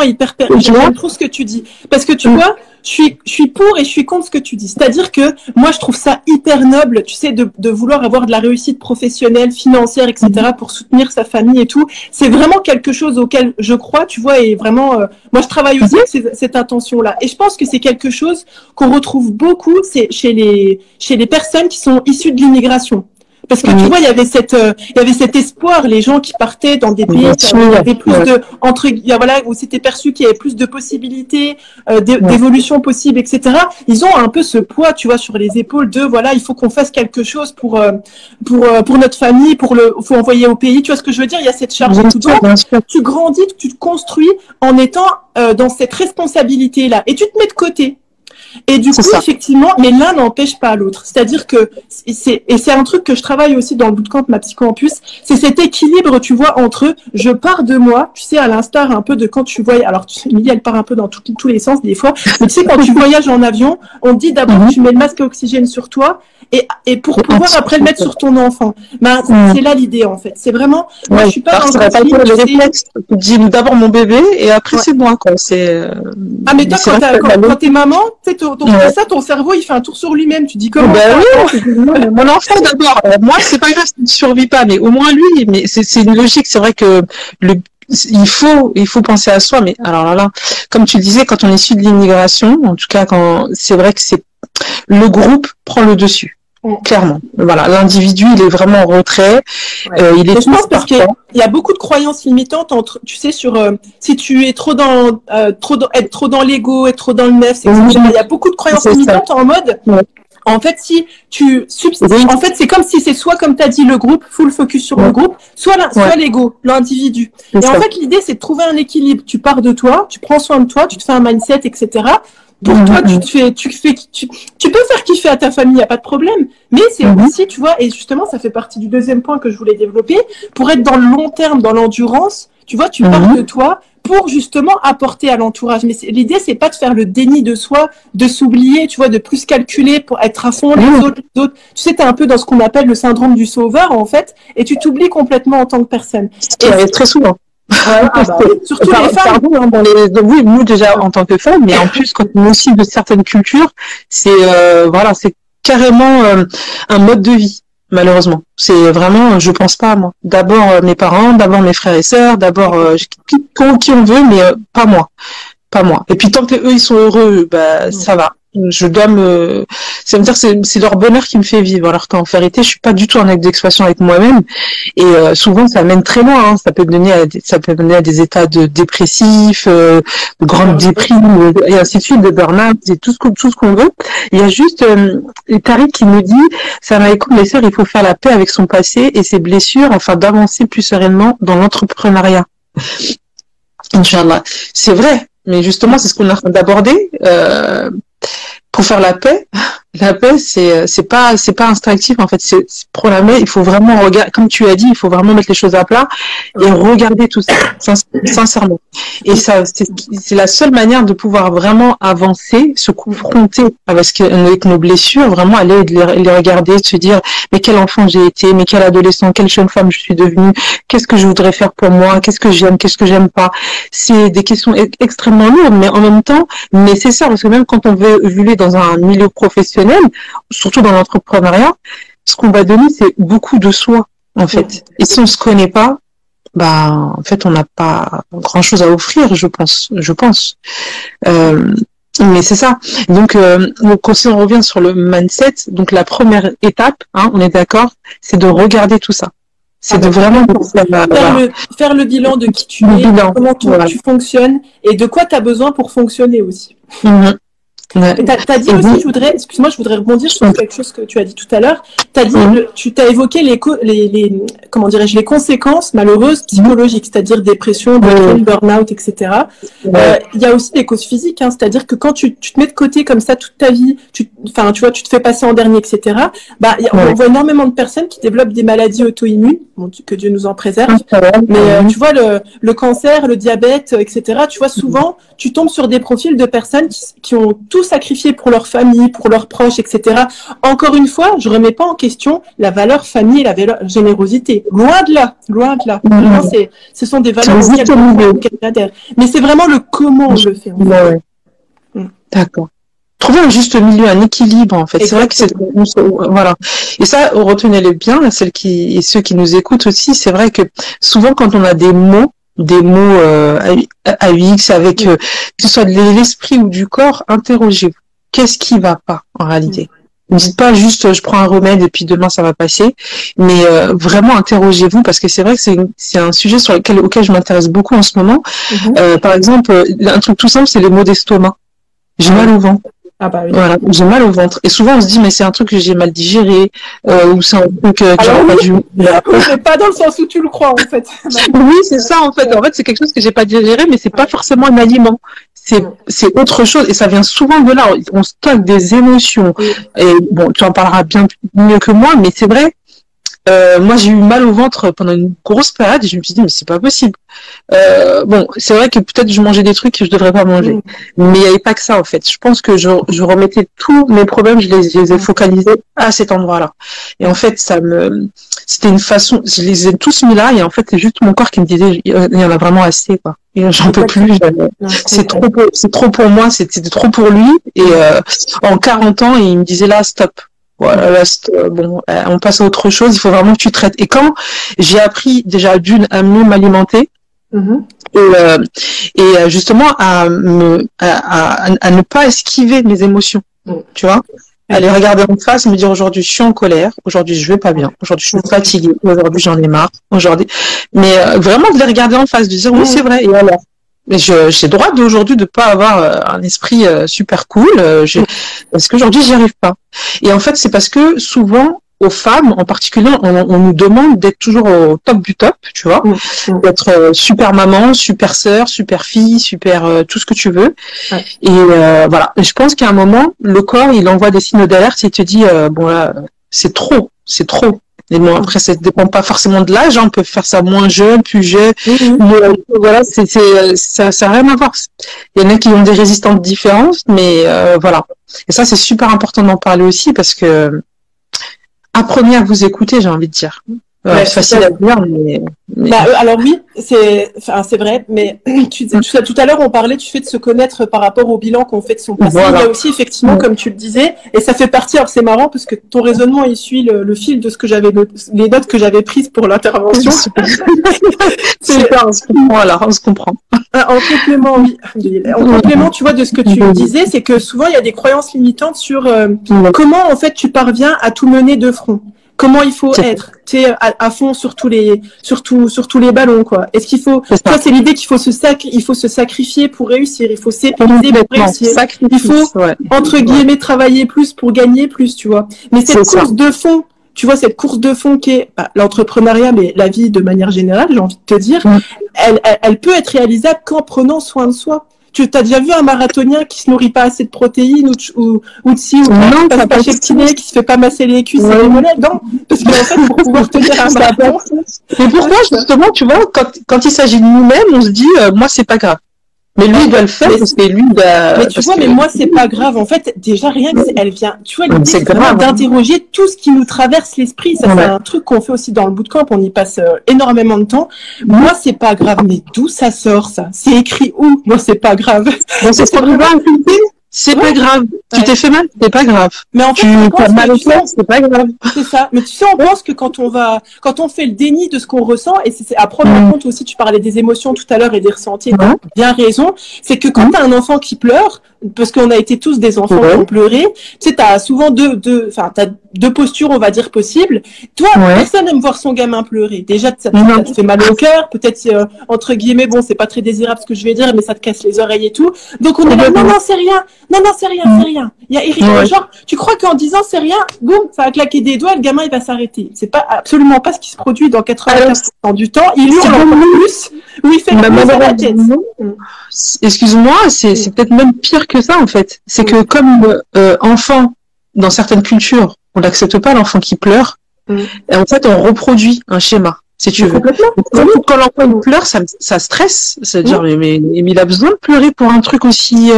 j'aime trop ce que tu dis, parce que tu vois, je suis pour et je suis contre ce que tu dis. C'est-à-dire que moi, je trouve ça hyper noble, tu sais, de vouloir avoir de la réussite professionnelle, financière, etc., pour soutenir sa famille et tout. C'est vraiment quelque chose auquel je crois, tu vois, et vraiment, moi, je travaille aussi avec cette intention-là. Et je pense que c'est quelque chose qu'on retrouve beaucoup, c'est chez les personnes qui sont issues de l'immigration. Parce que tu vois, il y avait cet espoir, les gens qui partaient dans des pays où il y avait plus où c'était perçu qu'il y avait plus de possibilités, d'évolution possible, etc. Ils ont un peu ce poids, tu vois, sur les épaules de, voilà, il faut qu'on fasse quelque chose pour notre famille, faut envoyer au pays. Tu vois ce que je veux dire? Il y a cette charge. Tu grandis, tu te construis en étant dans cette responsabilité-là, et tu te mets de côté. Et du coup, effectivement, mais l'un n'empêche pas l'autre. C'est-à-dire que c'est un truc que je travaille aussi dans le bootcamp, ma psycho-campus, c'est cet équilibre, tu vois, entre je pars de moi, tu sais, à l'instar un peu de quand tu voyages. Alors, Milly, elle part un peu dans tous les sens des fois, mais tu sais, quand tu voyages en avion, on te dit d'abord tu mets le masque à oxygène sur toi et pour pouvoir après le mettre sur ton enfant. Ben, c'est là l'idée, en fait. C'est vraiment, moi, je suis pas dans le réflexe. Tu dis d'abord mon bébé et après c'est moi, quoi. Mais toi, quand t'es maman, tu sais, ton cerveau, il fait un tour sur lui-même. Tu dis comment? Mon enfant d'abord. Moi, c'est pas grave s'il ne survit pas, mais au moins lui. Mais c'est une logique. C'est vrai que il faut penser à soi. Mais alors là, comme tu le disais, quand on est issu de l'immigration, en tout cas, c'est vrai que le groupe prend le dessus. Clairement. Voilà, l'individu, il est vraiment en retrait. Il est. Je pense parce qu'il y a beaucoup de croyances limitantes tu sais, sur si tu es trop dans l'ego, être trop dans le neuf, etc. Il y a beaucoup de croyances limitantes en mode. En fait, si tu en fait, c'est comme si c'est soit, comme tu as dit, le groupe, full focus sur le groupe, soit l'ego, l'individu. Et en fait, l'idée, c'est de trouver un équilibre. Tu pars de toi, tu prends soin de toi, tu te fais un mindset, etc. Pour toi, tu peux faire kiffer à ta famille, y a pas de problème. Mais c'est aussi, tu vois, et justement, ça fait partie du deuxième point que je voulais développer, pour être dans le long terme, dans l'endurance, tu vois, tu pars de toi pour justement apporter à l'entourage. Mais l'idée, c'est pas de faire le déni de soi, de s'oublier, tu vois, de plus calculer pour être à fond les autres. Tu sais, t'es un peu dans ce qu'on appelle le syndrome du sauveur, en fait, et tu t'oublies complètement en tant que personne. Ce qui arrive très souvent. Surtout les femmes. Oui, nous déjà en tant que femmes, mais en plus quand on est aussi de certaines cultures, c'est carrément un mode de vie. Malheureusement, c'est vraiment, je pense pas à moi. D'abord mes parents, d'abord mes frères et sœurs, d'abord qui on veut, mais pas moi. pas moi. Et puis tant que eux ils sont heureux, bah ça va. Je dois ça veut dire c'est leur bonheur qui me fait vivre, alors qu'en vérité je suis pas du tout en acte d'expression avec moi-même, et souvent ça mène très loin, hein. Ça peut mener à des états de dépressifs, de grande déprime, et ainsi de suite, de burn-out, et tout ce qu'on veut. Il y a juste Tariq qui nous dit, ça m'a écouté, mes sœurs, il faut faire la paix avec son passé et ses blessures afin d'avancer plus sereinement dans l'entrepreneuriat. Inch'Allah. C'est vrai, mais justement c'est ce qu'on est en train d'aborder. Pour faire la paix, c'est pas instinctif, en fait. C'est pour la paix, il faut vraiment regarder, comme tu as dit, il faut vraiment mettre les choses à plat et regarder tout ça, sincèrement. Et ça, c'est la seule manière de pouvoir vraiment avancer, se confronter avec nos blessures, vraiment aller les regarder, se dire, mais quel enfant j'ai été, mais quel adolescent, quelle jeune femme je suis devenue, qu'est-ce que je voudrais faire pour moi, qu'est-ce que j'aime pas. C'est des questions extrêmement lourdes, mais en même temps nécessaires, parce que même quand on veut évoluer dans un milieu professionnel, surtout dans l'entrepreneuriat, ce qu'on va donner, c'est beaucoup de soi, en fait. Et si on se connaît pas, bah, en fait, on n'a pas grand-chose à offrir, je pense. Mais c'est ça. Donc, si on revient sur le mindset, donc la première étape, hein, on est d'accord, c'est de regarder tout ça. C'est de vraiment faire le bilan de qui tu es, comment tu fonctionnes et de quoi tu as besoin pour fonctionner aussi. Ouais. T'as dit aussi, je voudrais rebondir sur quelque chose que tu as dit tout à l'heure. T'as dit, tu t'as évoqué les conséquences malheureuses psychologiques, c'est-à-dire dépression, burn-out, etc. Il y a aussi des causes physiques, hein, c'est-à-dire que quand tu te mets de côté comme ça toute ta vie, tu te fais passer en dernier, etc. Bah, on voit énormément de personnes qui développent des maladies auto-immunes, que Dieu nous en préserve. Mais tu vois le cancer, le diabète, etc. Tu vois souvent, tu tombes sur des profils de personnes qui ont tout sacrifié pour leur famille, pour leurs proches, etc. Encore une fois, je remets pas en question la valeur famille et la valeur générosité. Loin de là. Vraiment, ce sont des valeurs auxquelles on adhère. Mais c'est vraiment le comment on le fait. D'accord. Trouver un juste milieu, un équilibre, en fait. Exactement. C'est vrai que voilà. Et ça, retenez-le bien, ceux qui nous écoutent aussi, c'est vrai que souvent quand on a des mots AUX avec que ce soit de l'esprit ou du corps, interrogez-vous. Qu'est-ce qui va pas en réalité? Ne dites pas juste je prends un remède et puis demain ça va passer, mais vraiment interrogez-vous, parce que c'est vrai que c'est un sujet auquel je m'intéresse beaucoup en ce moment. Par exemple, un truc tout simple, c'est les maux d'estomac. J'ai mal au ventre. Ah bah oui. Voilà, j'ai mal au ventre. Et souvent on se dit mais c'est un truc que j'ai mal digéré, ou c'est un truc que j'aurais pas dû. C'est pas dans le sens où tu le crois en fait. Oui, c'est ça en fait. En fait, c'est quelque chose que j'ai pas digéré, mais c'est pas forcément un aliment. C'est autre chose, et ça vient souvent de là. On stocke des émotions. Et bon, tu en parleras bien mieux que moi, mais c'est vrai. Moi, j'ai eu mal au ventre pendant une grosse période et je me suis dit mais c'est pas possible. Bon, c'est vrai que peut-être je mangeais des trucs que je devrais pas manger, mais il y avait pas que ça en fait. Je pense que je remettais tous mes problèmes, je les ai focalisés à cet endroit-là. Et en fait, c'était une façon, je les ai tous mis là, et en fait, c'est juste mon corps qui me disait il y en a vraiment assez, quoi. Et j'en peux plus. C'est trop pour moi, c'était trop pour lui. Et en 40 ans, il me disait là, stop. Voilà, on passe à autre chose, il faut vraiment que tu traites. Et quand j'ai appris déjà à mieux m'alimenter, et justement à ne pas esquiver mes émotions, tu vois, à les regarder en face, me dire aujourd'hui je suis en colère, aujourd'hui je vais pas bien, aujourd'hui je suis fatiguée, aujourd'hui j'en ai marre, mais vraiment de les regarder en face, de dire oui c'est vrai, et alors. Mais j'ai le droit d'aujourd'hui de pas avoir un esprit super cool, parce qu'aujourd'hui j'y arrive pas. Et en fait c'est parce que souvent aux femmes en particulier on nous demande d'être toujours au top du top, tu vois, d'être super maman, super sœur, super fille, super tout ce que tu veux. Et voilà. Et je pense qu'à un moment le corps il envoie des signaux d'alerte et il te dit bon là c'est trop. Et bon, après, ça ne dépend pas forcément de l'âge, hein, on peut faire ça moins jeune, plus jeune. Mais voilà, ça n'a rien à voir. Il y en a qui ont des résistances différentes, mais voilà. Et ça, c'est super important d'en parler aussi, parce que apprenez à vous écouter, j'ai envie de dire. Ouais, facile à dire, mais... alors oui, c'est vrai, mais tout à l'heure on parlait du fait de se connaître par rapport au bilan qu'on fait de son passé. Voilà. Il y a aussi effectivement, comme tu le disais, et ça fait partie. Alors c'est marrant parce que ton raisonnement il suit le fil de ce que les notes que j'avais prises pour l'intervention. Super, on se comprend alors, on se comprend. En complément, oui. En complément, tu vois, de ce que tu disais, c'est que souvent il y a des croyances limitantes sur comment en fait tu parviens à tout mener de front. Comment il faut être, tu sais, à fond sur tous les ballons, quoi. Est-ce qu'il faut, tu vois, c'est l'idée qu'il faut se sacrifier pour réussir, il faut s'épuiser pour réussir, il faut, entre guillemets, travailler plus pour gagner plus, tu vois. Mais cette course de fond, tu vois, cette course de fond qui est l'entrepreneuriat, mais la vie de manière générale, j'ai envie de te dire, elle peut être réalisable qu'en prenant soin de soi. Tu as déjà vu un marathonien qui se nourrit pas assez de protéines ou de ci ou non, qui passe pas chez le kiné, qui se fait pas masser les cuisses et les mollets, non? Parce qu'en fait, pour pouvoir tenir un marathon. Mais pourquoi, justement, tu vois, quand il s'agit de nous-mêmes, on se dit, moi, c'est pas grave. Mais lui, il doit le faire parce que lui, mais tu vois, mais moi, c'est pas grave. En fait, déjà, rien que elle vient, tu vois, l'idée, c'est vraiment d'interroger tout ce qui nous traverse l'esprit. Ça, c'est un truc qu'on fait aussi dans le bootcamp. On y passe énormément de temps. Moi, c'est pas grave. Mais d'où ça sort, ça? C'est écrit où? Moi, c'est pas grave. Donc, c'est pas grave. C'est pas grave. Tu t'es fait mal, c'est pas grave. Mais en fait, tu as mal au cœur, c'est pas grave. C'est ça. Mais tu sais, on pense que quand on fait le déni de ce qu'on ressent, et c'est à prendre en compte aussi, tu parlais des émotions tout à l'heure et des ressentis, t'as bien raison, c'est que quand t'as un enfant qui pleure, parce qu'on a été tous des enfants qui ont pleuré, tu sais, t'as souvent t'as deux postures, on va dire, possibles. Toi, personne n'aime voir son gamin pleurer. Déjà, ça te fait mal au cœur. Peut-être, entre guillemets, bon, c'est pas très désirable ce que je vais dire, mais ça te casse les oreilles et tout. Donc, on est là, non, c'est rien. Non, c'est rien, c'est rien. Il y a genre, tu crois qu'en disant c'est rien, boum, ça va claquer des doigts, le gamin, il va s'arrêter. C'est pas, absolument pas ce qui se produit dans 80% du temps. Il hurle encore plus, ou il fait le plus à la tête. Excuse-moi, c'est peut-être même pire que ça, en fait. C'est que comme enfant, dans certaines cultures, on n'accepte pas l'enfant qui pleure. Et en fait, on reproduit un schéma, si tu veux. Quand l'enfant pleure, ça stresse. C'est-à-dire, mais il a besoin de pleurer pour un truc aussi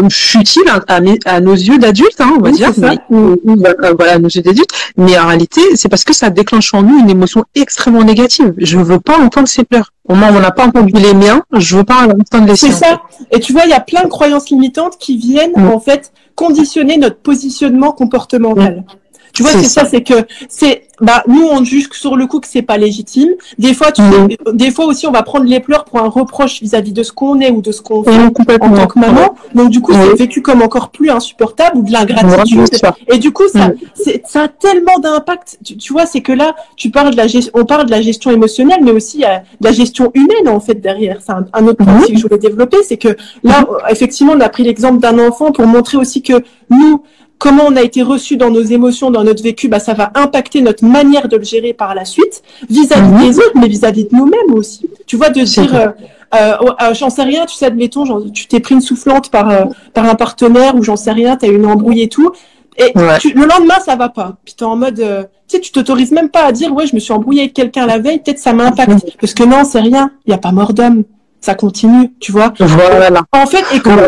futile à nos yeux d'adultes, hein, on va dire. Voilà, à nos yeux d'adultes. Mais en réalité, c'est parce que ça déclenche en nous une émotion extrêmement négative. Je veux pas entendre ces pleurs. Au moins, on n'a pas entendu les miens. Je veux pas entendre les siens. C'est ça. Et tu vois, il y a plein de croyances limitantes qui viennent, en fait, conditionner notre positionnement comportemental. Tu vois, c'est ça, c'est que nous, on juge sur le coup que c'est pas légitime. Des fois, des fois aussi, on va prendre les pleurs pour un reproche vis-à-vis de ce qu'on est ou de ce qu'on fait en tant que maman. Donc, du coup, c'est vécu comme encore plus insupportable ou de l'ingratitude. Et du coup, ça a tellement d'impact. Tu vois, c'est que là, on parle de la gestion émotionnelle, mais aussi de la gestion humaine, en fait, derrière. C'est un autre point aussi que je voulais développer. C'est que là, effectivement, on a pris l'exemple d'un enfant pour montrer aussi que nous, comment on a été reçu dans nos émotions, dans notre vécu, ça va impacter notre manière de le gérer par la suite, vis-à-vis des autres, mais vis-à-vis de nous-mêmes aussi. Tu vois, de dire, j'en sais rien, tu sais, admettons, tu t'es pris une soufflante par un partenaire, ou j'en sais rien, t'as eu une embrouille et tout, et le lendemain, ça va pas. Puis t'es en mode, tu sais, tu t'autorises même pas à dire, je me suis embrouillée avec quelqu'un la veille, peut-être ça m'impacte. Parce que non, c'est rien, il y a pas mort d'homme. Ça continue, tu vois. Voilà. En fait, et comme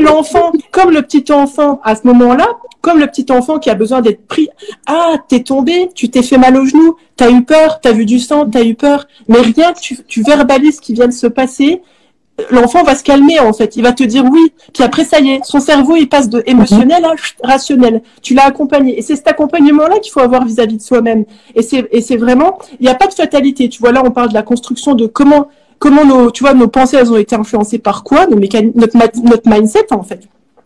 comme le petit enfant, à ce moment-là, comme le petit enfant qui a besoin d'être pris, t'es tombé, tu t'es fait mal au genou, t'as eu peur, t'as vu du sang, t'as eu peur, mais rien que tu verbalises ce qui vient de se passer, l'enfant va se calmer, en fait. Il va te dire oui. Puis après, ça y est, son cerveau, il passe de émotionnel à rationnel. Tu l'as accompagné. Et c'est cet accompagnement-là qu'il faut avoir vis-à-vis de soi-même. Et c'est vraiment, il n'y a pas de fatalité. Tu vois, là, on parle de la construction de comment nos pensées, elles ont été influencées par quoi, notre mindset, en fait.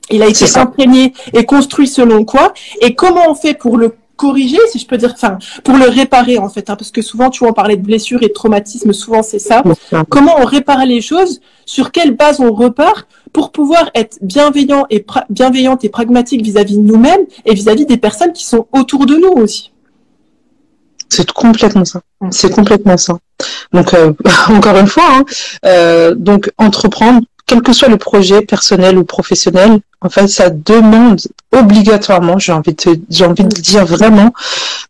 Il a été imprégné et construit selon quoi, et comment on fait pour le corriger, si je peux dire, pour le réparer, en fait, parce que souvent, tu vois, on parlait de blessures et de traumatisme, souvent c'est ça. Comment on répare les choses, sur quelle base on repart pour pouvoir être bienveillant et bienveillante et pragmatique vis-à-vis de nous-mêmes et vis-à-vis des personnes qui sont autour de nous aussi. C'est complètement ça. C'est complètement ça. Donc, encore une fois, donc entreprendre, quel que soit le projet personnel ou professionnel, en fait, ça demande obligatoirement, j'ai envie de dire vraiment,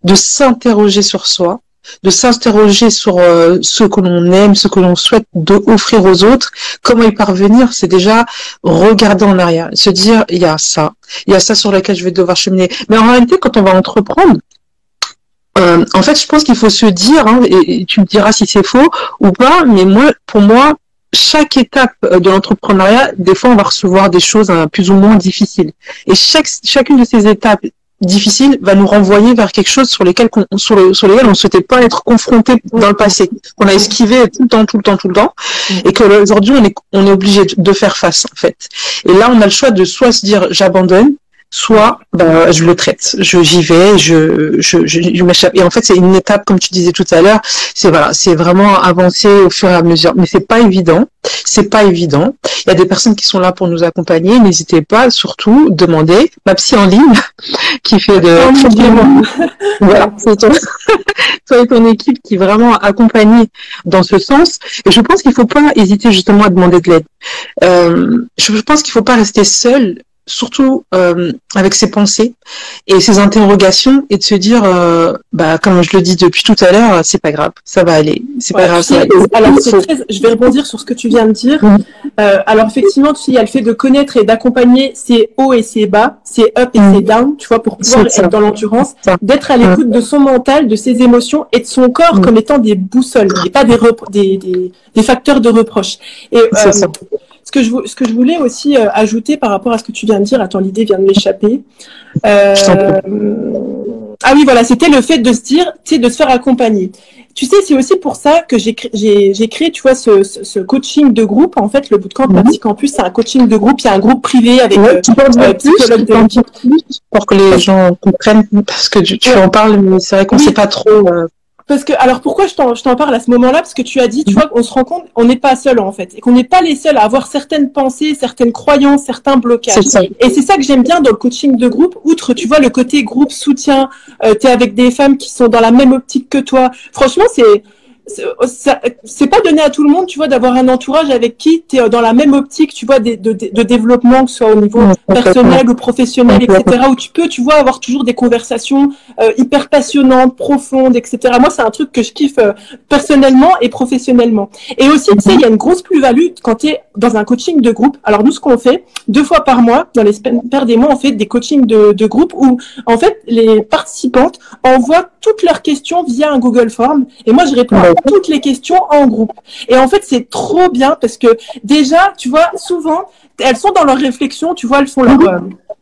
de s'interroger sur soi, de s'interroger sur ce que l'on aime, ce que l'on souhaite offrir aux autres, comment y parvenir. C'est déjà regarder en arrière, se dire il y a ça sur lequel je vais devoir cheminer. Mais en réalité, quand on va entreprendre, en fait, je pense qu'il faut se dire, hein, et tu me diras si c'est faux ou pas, mais pour moi, chaque étape de l'entrepreneuriat, des fois, on va recevoir des choses plus ou moins difficiles. Et chacune de ces étapes difficiles va nous renvoyer vers quelque chose sur lesquels on ne souhaitait pas être confronté dans le passé, qu'on a esquivé tout le temps, et que aujourd'hui on est obligé de faire face, en fait. Et là, on a le choix de soit se dire j'abandonne, soit je le traite, j'y vais, je m'échappe. Et en fait, c'est une étape, comme tu disais tout à l'heure, c'est vraiment avancer au fur et à mesure. Mais c'est pas évident. Il y a des personnes qui sont là pour nous accompagner. N'hésitez pas, surtout, demander ma psy en ligne qui fait voilà, c'est ton équipe qui est vraiment accompagnée dans ce sens. Et je pense qu'il faut pas hésiter justement à demander de l'aide. Je pense qu'il faut pas rester seul, surtout avec ses pensées et ses interrogations, et de se dire comme je le dis depuis tout à l'heure, c'est pas grave, ça va aller, c'est pas grave, ça va aller. Alors je vais rebondir sur ce que tu viens de dire. Alors effectivement, tu sais, il y a le fait de connaître et d'accompagner ses hauts et ses bas, ses up et ses down, tu vois, pour pouvoir être dans l'endurance, d'être à l'écoute de son mental, de ses émotions et de son corps comme étant des boussoles et pas des facteurs de reproche. Et ce que je voulais aussi ajouter par rapport à ce que tu viens de dire, attends, l'idée vient de m'échapper. Ah oui, voilà, c'était le fait de se dire, tu sais, de se faire accompagner. Tu sais, c'est aussi pour ça que j'ai créé, tu vois, ce coaching de groupe. En fait, le bootcamp Petit Campus, c'est un coaching de groupe. Il y a un groupe privé avec psychologue de l'équipe. Pour que les gens comprennent, parce que tu en parles, mais c'est vrai qu'on ne sait pas trop. Parce que, alors pourquoi je t'en parle à ce moment-là? Parce que tu as dit, tu vois, on se rend compte, on n'est pas seul en fait, et qu'on n'est pas les seuls à avoir certaines pensées, certaines croyances, certains blocages. Et c'est ça que j'aime bien dans le coaching de groupe, outre, tu vois, le côté groupe soutien, t'es avec des femmes qui sont dans la même optique que toi. Franchement, c'est pas donné à tout le monde, tu vois, d'avoir un entourage avec qui tu es dans la même optique, tu vois, de développement, que ce soit au niveau personnel ou professionnel, etc., où tu peux, tu vois, avoir toujours des conversations hyper passionnantes, profondes, etc. Moi, c'est un truc que je kiffe personnellement et professionnellement. Et aussi, tu sais, il y a une grosse plus-value quand tu es dans un coaching de groupe. Alors, nous, ce qu'on fait, 2 fois par mois, dans les paires des mois, on fait des coachings de groupe où, en fait, les participantes envoient toutes leurs questions via un Google Form, et moi, je réponds à toutes les questions en groupe. Et en fait, c'est trop bien parce que déjà, tu vois, souvent, elles sont dans leur réflexion, tu vois, elles font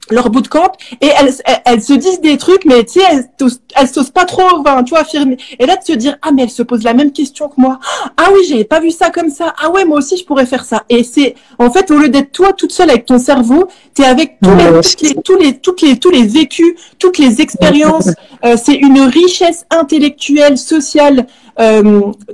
leur bootcamp et elles se disent des trucs, mais tu sais, elles s'osent pas trop, enfin, tu vois, affirmer. Et là, de se dire, ah, mais elles se posent la même question que moi. Ah oui, j'avais pas vu ça comme ça. Ah ouais, moi aussi, je pourrais faire ça. Et c'est, en fait, au lieu d'être toi toute seule avec ton cerveau, t'es avec tous les vécus, toutes les expériences. C'est une richesse intellectuelle, sociale,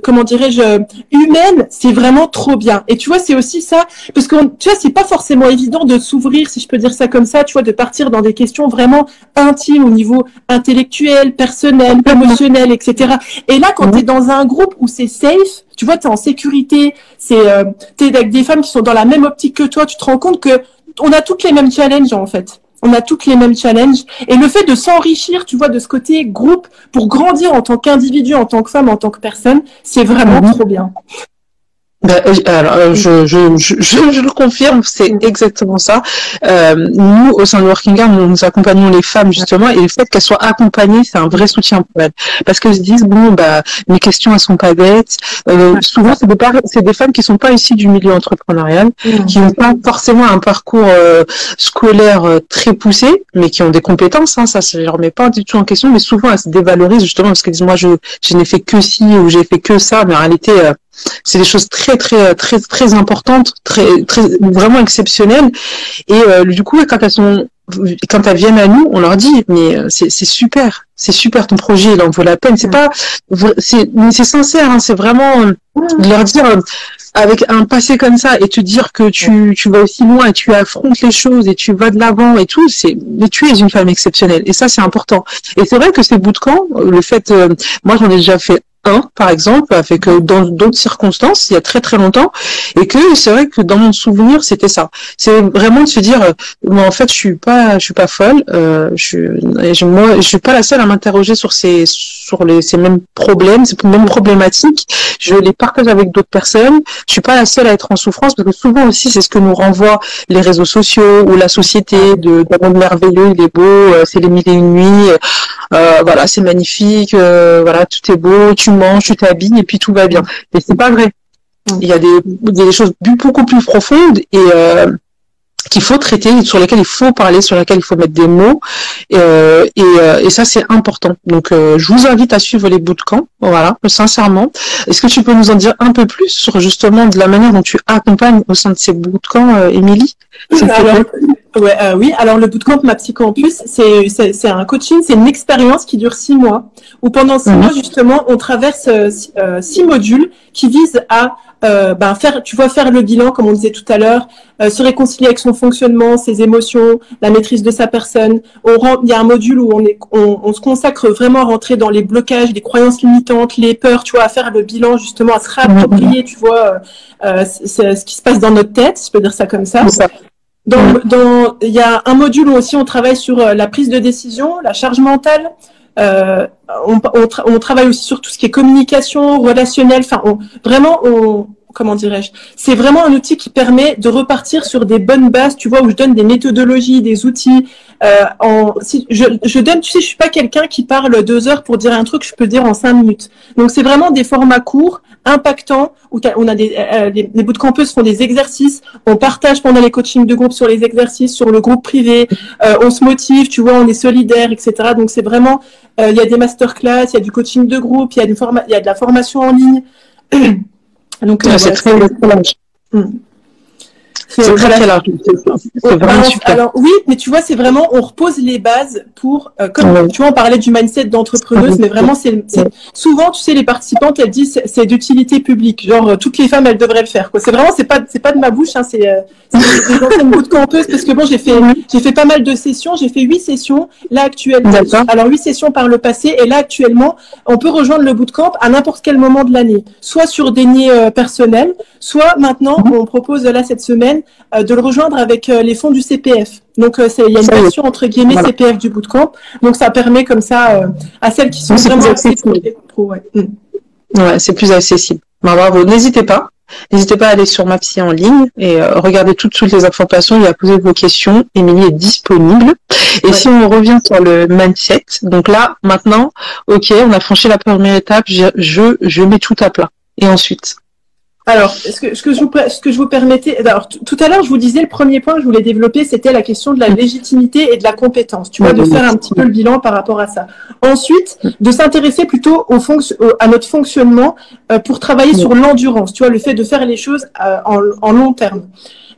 comment dirais-je, humaine. C'est vraiment trop bien. Et tu vois, c'est aussi ça, parce que tu vois, c'est pas forcément évident de s'ouvrir, si je peux dire ça comme ça, tu vois, de partir dans des questions vraiment intimes au niveau intellectuel, personnel, émotionnel, etc. Et là, quand t'es dans un groupe où c'est safe, tu vois, t'es en sécurité, t'es avec des femmes qui sont dans la même optique que toi, tu te rends compte que on a toutes les mêmes challenges, en fait. On a toutes les mêmes challenges. Et le fait de s'enrichir, tu vois, de ce côté groupe pour grandir en tant qu'individu, en tant que femme, en tant que personne, c'est vraiment trop bien. Alors, je le confirme, c'est exactement ça. Nous, au sein de Working Girl, nous accompagnons les femmes, justement, et le fait qu'elles soient accompagnées, c'est un vrai soutien pour elles. Parce qu'elles se disent, bon, mes questions, elles sont pas bêtes. Souvent, c'est des femmes qui sont pas issues du milieu entrepreneurial, qui n'ont pas forcément un parcours scolaire très poussé, mais qui ont des compétences, hein, ça, je les remets pas du tout en question, mais souvent, elles se dévalorisent, justement, parce qu'elles disent, moi, je n'ai fait que ci, ou j'ai fait que ça, mais en réalité, c'est des choses très importantes, très vraiment exceptionnelles. Et du coup, quand elles viennent à nous, on leur dit, mais c'est super ton projet, il en vaut la peine. C'est sincère, hein, c'est vraiment de leur dire avec un passé comme ça et te dire que tu vas aussi loin et tu affrontes les choses et tu vas de l'avant et tout, mais tu es une femme exceptionnelle et ça c'est important. Et c'est vrai que ces bootcamps, le fait, moi j'en ai déjà fait par exemple, avec dans d'autres circonstances, il y a très longtemps, et que c'est vrai que dans mon souvenir, c'était ça. C'est vraiment de se dire, moi en fait, je suis pas folle, je suis pas la seule à m'interroger sur ces mêmes problèmes, ces mêmes problématiques. Je les partage avec d'autres personnes. Je suis pas la seule à être en souffrance, parce que souvent aussi, c'est ce que nous renvoient les réseaux sociaux ou la société d'un monde merveilleux, il est beau, c'est les 1001 nuits. voilà, c'est magnifique, voilà, tout est beau, tu manges, tu t'habilles et puis tout va bien. Mais c'est pas vrai. Il y a des choses beaucoup plus profondes et qu'il faut traiter, sur lesquelles il faut parler, sur lesquelles il faut mettre des mots, et ça c'est important. Donc je vous invite à suivre les bootcamps, voilà, sincèrement. Est-ce que tu peux nous en dire un peu plus sur justement de la manière dont tu accompagnes au sein de ces bootcamps, Émilie? Oui, alors le bootcamp Ma Psy Campus, c'est un coaching, c'est une expérience qui dure 6 mois, où pendant 6 mois justement on traverse 6 modules qui visent à faire le bilan, comme on disait tout à l'heure, se réconcilier avec son fonctionnement, ses émotions, la maîtrise de sa personne. Il y a un module où on se consacre vraiment à rentrer dans les blocages, les croyances limitantes, les peurs, tu vois, à faire le bilan justement, à se réapproprier, tu vois, ce qui se passe dans notre tête, si je peux dire ça comme ça. Il y a un module où aussi on travaille sur la prise de décision, la charge mentale. On travaille aussi sur tout ce qui est communication, relationnel. Enfin, comment dirais-je, c'est vraiment un outil qui permet de repartir sur des bonnes bases, tu vois, où je donne des méthodologies, des outils. Je donne, tu sais, je suis pas quelqu'un qui parle 2 heures pour dire un truc, je peux dire en 5 minutes. Donc c'est vraiment des formats courts, impactants, où on a les bootcampeuses font des exercices, on partage pendant les coachings de groupe sur les exercices, sur le groupe privé, on se motive, tu vois, on est solidaire, etc. Donc c'est vraiment, il y a des masterclass, il y a du coaching de groupe, il y a de la formation en ligne. Donc, c'est très large. C'est très large. C'est vraiment super. Alors oui, mais tu vois, c'est vraiment, on repose les bases pour, comme tu vois, on parlait du mindset d'entrepreneuse, mais vraiment, c'est souvent, tu sais, les participantes, elles disent, c'est d'utilité publique. Genre, toutes les femmes, elles devraient le faire, quoi. C'est vraiment, c'est pas de ma bouche, hein, c'est des anciennes bootcampeuses, parce que bon, j'ai fait pas mal de sessions, j'ai fait 8 sessions, là, actuellement. Alors, 8 sessions par le passé, et là, actuellement, on peut rejoindre le bootcamp à n'importe quel moment de l'année. Soit sur des nids personnels, soit maintenant, on propose, là, cette semaine, de le rejoindre avec les fonds du CPF. Donc, il y a une version, entre guillemets, CPF du bootcamp. Donc, ça permet comme ça à celles qui sont vraiment accessibles. Ouais, c'est plus accessible. Ben, bravo, n'hésitez pas. N'hésitez pas à aller sur Ma Psy en ligne et regarder toutes les informations et à poser vos questions. Émilie est disponible. Et si on revient sur le mindset, donc là, maintenant, ok, on a franchi la première étape, je mets tout à plat. Et ensuite? Alors, ce que je vous permettais, alors tout à l'heure, je vous disais, le premier point que je voulais développer, c'était la question de la légitimité et de la compétence, tu vois, de faire un petit peu le bilan par rapport à ça. Ensuite, de s'intéresser plutôt à notre fonctionnement pour travailler sur l'endurance, tu vois, le fait de faire les choses en long terme.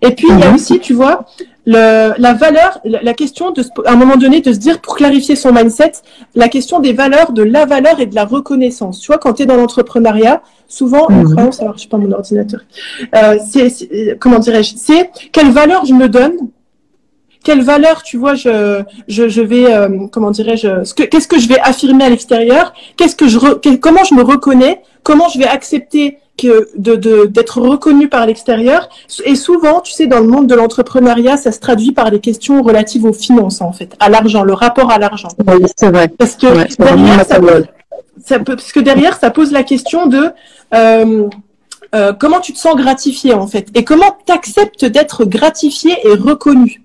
Et puis, il y a aussi, tu vois, la valeur, la question à un moment donné de se dire, pour clarifier son mindset, la question des valeurs, de la valeur et de la reconnaissance. Tu vois, quand tu es dans l'entrepreneuriat, souvent, alors je sais pas mon ordinateur, comment dirais-je, c'est quelle valeur je me donne, quelle valeur, tu vois, je vais, comment dirais-je, qu'est-ce que je vais affirmer à l'extérieur, comment je me reconnais, comment je vais accepter d'être reconnu par l'extérieur. Et souvent, tu sais, dans le monde de l'entrepreneuriat, ça se traduit par des questions relatives aux finances, en fait, à l'argent, le rapport à l'argent. Oui, c'est vrai. Parce que derrière, ça pose la question de comment tu te sens gratifié, en fait, et comment tu acceptes d'être gratifié et reconnu.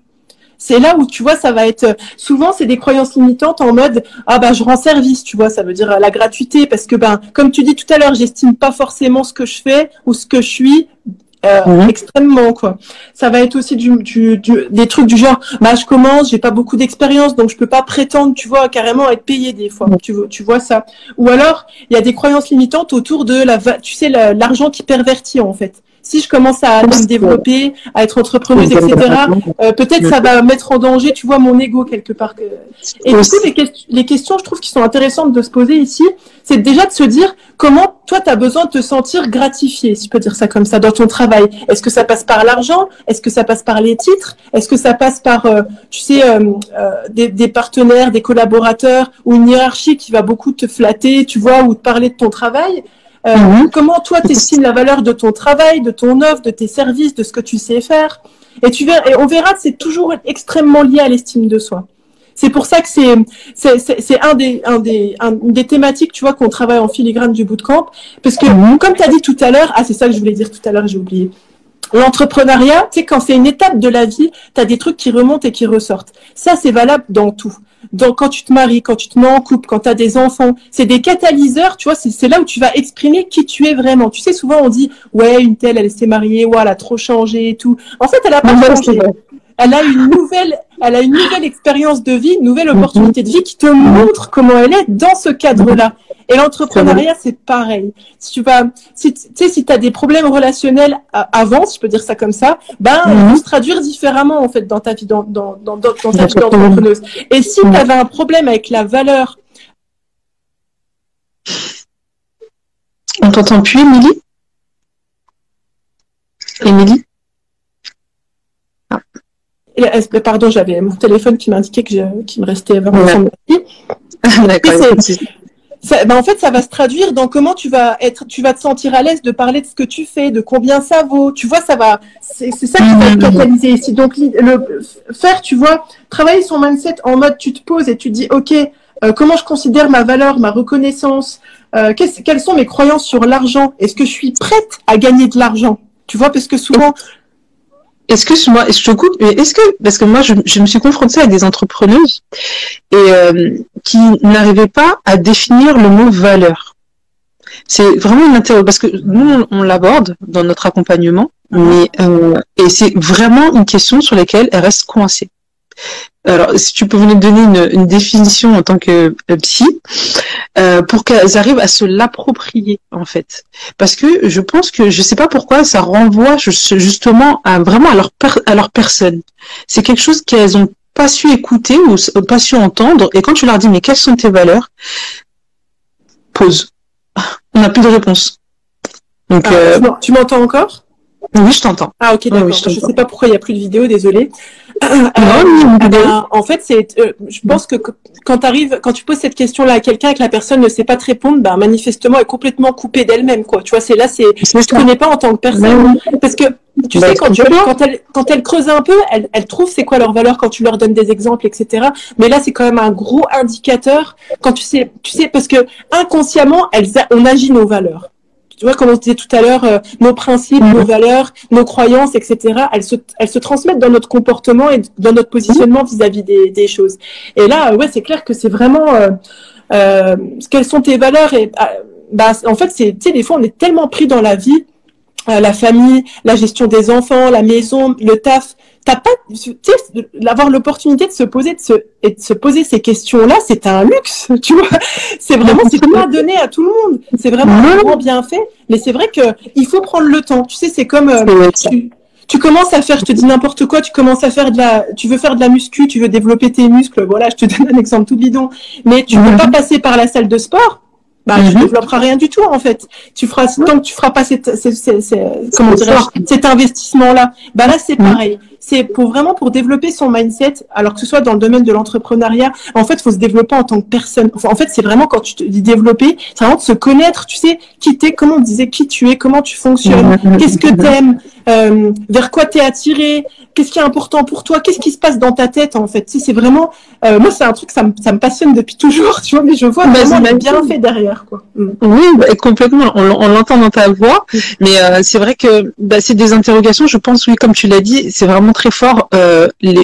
C'est là où, tu vois, ça va être... Souvent, c'est des croyances limitantes en mode « Ah, je rends service », tu vois, ça veut dire la gratuité, parce que, comme tu dis tout à l'heure, j'estime pas forcément ce que je fais ou ce que je suis extrêmement, quoi. Ça va être aussi des trucs du genre « je commence, j'ai pas beaucoup d'expérience, donc je peux pas prétendre, tu vois, carrément être payé des fois. » Tu vois ça. Ou alors, il y a des croyances limitantes autour de l'argent qui pervertit, en fait. Si je commence à me développer, à être entrepreneuse, etc., peut-être ça va mettre en danger, tu vois, mon ego quelque part. Et du coup, les questions, je trouve, qui sont intéressantes de se poser ici, c'est déjà de se dire comment toi, tu as besoin de te sentir gratifié, si je peux dire ça comme ça, dans ton travail. Est-ce que ça passe par l'argent? Est-ce que ça passe par les titres? Est-ce que ça passe par, tu sais, des partenaires, des collaborateurs ou une hiérarchie qui va beaucoup te flatter, tu vois, ou te parler de ton travail? Comment toi t'estimes la valeur de ton travail, de ton offre, de tes services, de ce que tu sais faire, et on verra que c'est toujours extrêmement lié à l'estime de soi. C'est pour ça que c'est une des thématiques, tu vois, qu'on travaille en filigrane du bootcamp, parce que comme tu as dit tout à l'heure, c'est ça que je voulais dire tout à l'heure, j'ai oublié. L'entrepreneuriat, tu sais, quand c'est une étape de la vie, tu as des trucs qui remontent et qui ressortent. Ça, c'est valable dans tout. quand tu te maries, quand tu te mets en couple, quand tu as des enfants. C'est des catalyseurs, tu vois, c'est là où tu vas exprimer qui tu es vraiment. Tu sais, souvent on dit, ouais, une telle, elle s'est mariée, ouais, elle a trop changé et tout. En fait, elle a pas changé. Elle a une nouvelle expérience de vie, une nouvelle opportunité de vie qui te montre comment elle est dans ce cadre-là. Et l'entrepreneuriat, c'est pareil. Si tu as des problèmes relationnels avant, si je peux dire ça comme ça, ils vont se traduire différemment, en fait, dans ta vie, dans ta vie d'entrepreneuse. Et si tu avais un problème avec la valeur. On t'entend plus, Émilie? Émilie? Pardon, j'avais mon téléphone qui m'indiquait qu'il me restait 20% de batterie. D'accord. En fait, ça va se traduire dans comment tu vas te sentir à l'aise de parler de ce que tu fais, de combien ça vaut. Tu vois, c'est ça qui va être catalysé ici. Donc, tu vois, travailler son mindset en mode tu te poses et tu te dis, OK, comment je considère ma valeur, ma reconnaissance, quelles sont mes croyances sur l'argent? Est-ce que je suis prête à gagner de l'argent? Tu vois, parce que souvent, excuse-moi, je te coupe, mais parce que moi, je me suis confrontée à des entrepreneuses qui n'arrivaient pas à définir le mot valeur. C'est vraiment une interrogation, parce que nous, on l'aborde dans notre accompagnement, mais et c'est vraiment une question sur laquelle elles restent coincées. Alors, si tu peux venir donner une définition en tant que psy, pour qu'elles arrivent à se l'approprier, en fait. Parce que je pense que, je sais pas pourquoi, ça renvoie justement vraiment à leur personne. C'est quelque chose qu'elles ont pas su écouter ou pas su entendre, et quand tu leur dis, mais quelles sont tes valeurs? Pause. On n'a plus de réponse. Donc, tu m'entends encore? Oui, je t'entends. Ah, ok, d'accord. Je sais pas pourquoi il n'y a plus de vidéo, désolée. En fait, je pense que quand tu poses cette question-là à quelqu'un et que la personne ne sait pas te répondre, manifestement, elle est complètement coupée d'elle-même, quoi. Tu vois, je te connais pas en tant que personne. Parce que, tu sais, quand elle creuse un peu, elle trouve c'est quoi leur valeur quand tu leur donnes des exemples, etc. Mais là, c'est quand même un gros indicateur quand tu sais, parce que inconsciemment, on agit nos valeurs. Tu vois, comme on disait tout à l'heure, nos principes, nos valeurs, nos croyances, etc., elles se transmettent dans notre comportement et dans notre positionnement vis-à-vis des choses. Et là, ouais, c'est clair que c'est vraiment quelles sont tes valeurs. Et en fait, tu sais, des fois, on est tellement pris dans la vie, la famille, la gestion des enfants, la maison, le taf. T'as pas, tu sais, d'avoir l'opportunité de se poser ces questions-là, c'est un luxe, tu vois. C'est pas donné à tout le monde. C'est vraiment un grand bienfait. Mais c'est vrai que il faut prendre le temps. Tu sais, c'est comme, tu commences à faire, je te dis n'importe quoi, tu veux faire de la muscu, tu veux développer tes muscles. Voilà, je te donne un exemple tout bidon. Mais tu veux pas passer par la salle de sport. Tu développeras rien du tout, en fait. Tant que tu feras pas cet investissement-là. Là, c'est pareil. C'est pour développer son mindset, alors que ce soit dans le domaine de l'entrepreneuriat, en fait, faut se développer en tant que personne. Enfin, en fait, c'est vraiment quand tu te dis développer, c'est vraiment de se connaître, tu sais, comment on disait, qui tu es, comment tu fonctionnes, qu'est-ce que t'aimes, vers quoi t'es attiré, qu'est-ce qui est important pour toi, qu'est-ce qui se passe dans ta tête, en fait. Tu sais, c'est vraiment, moi, c'est un truc, ça me passionne depuis toujours, tu vois, mais je vois vraiment les bienfaits derrière, quoi. Oui, complètement. On l'entend dans ta voix, mais c'est vrai que c'est des interrogations. Je pense, oui, comme tu l'as dit, c'est vraiment très fort.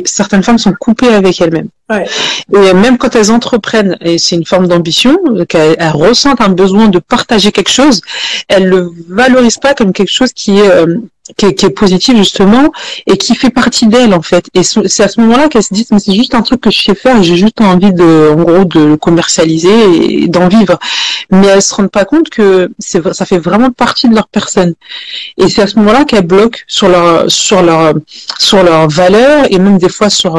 Certaines femmes sont coupées avec elles-mêmes. Ouais. Et même quand elles entreprennent, et c'est une forme d'ambition, qu'elles ressentent un besoin de partager quelque chose, elles le valorisent pas comme quelque chose qui est positif justement et qui fait partie d'elle en fait. Et c'est à ce moment-là qu'elles se disent mais c'est juste un truc que je sais faire et j'ai juste envie en gros de le commercialiser et d'en vivre. Mais elles se rendent pas compte que ça fait vraiment partie de leur personne. Et c'est à ce moment-là qu'elles bloquent sur leur valeur et même des fois sur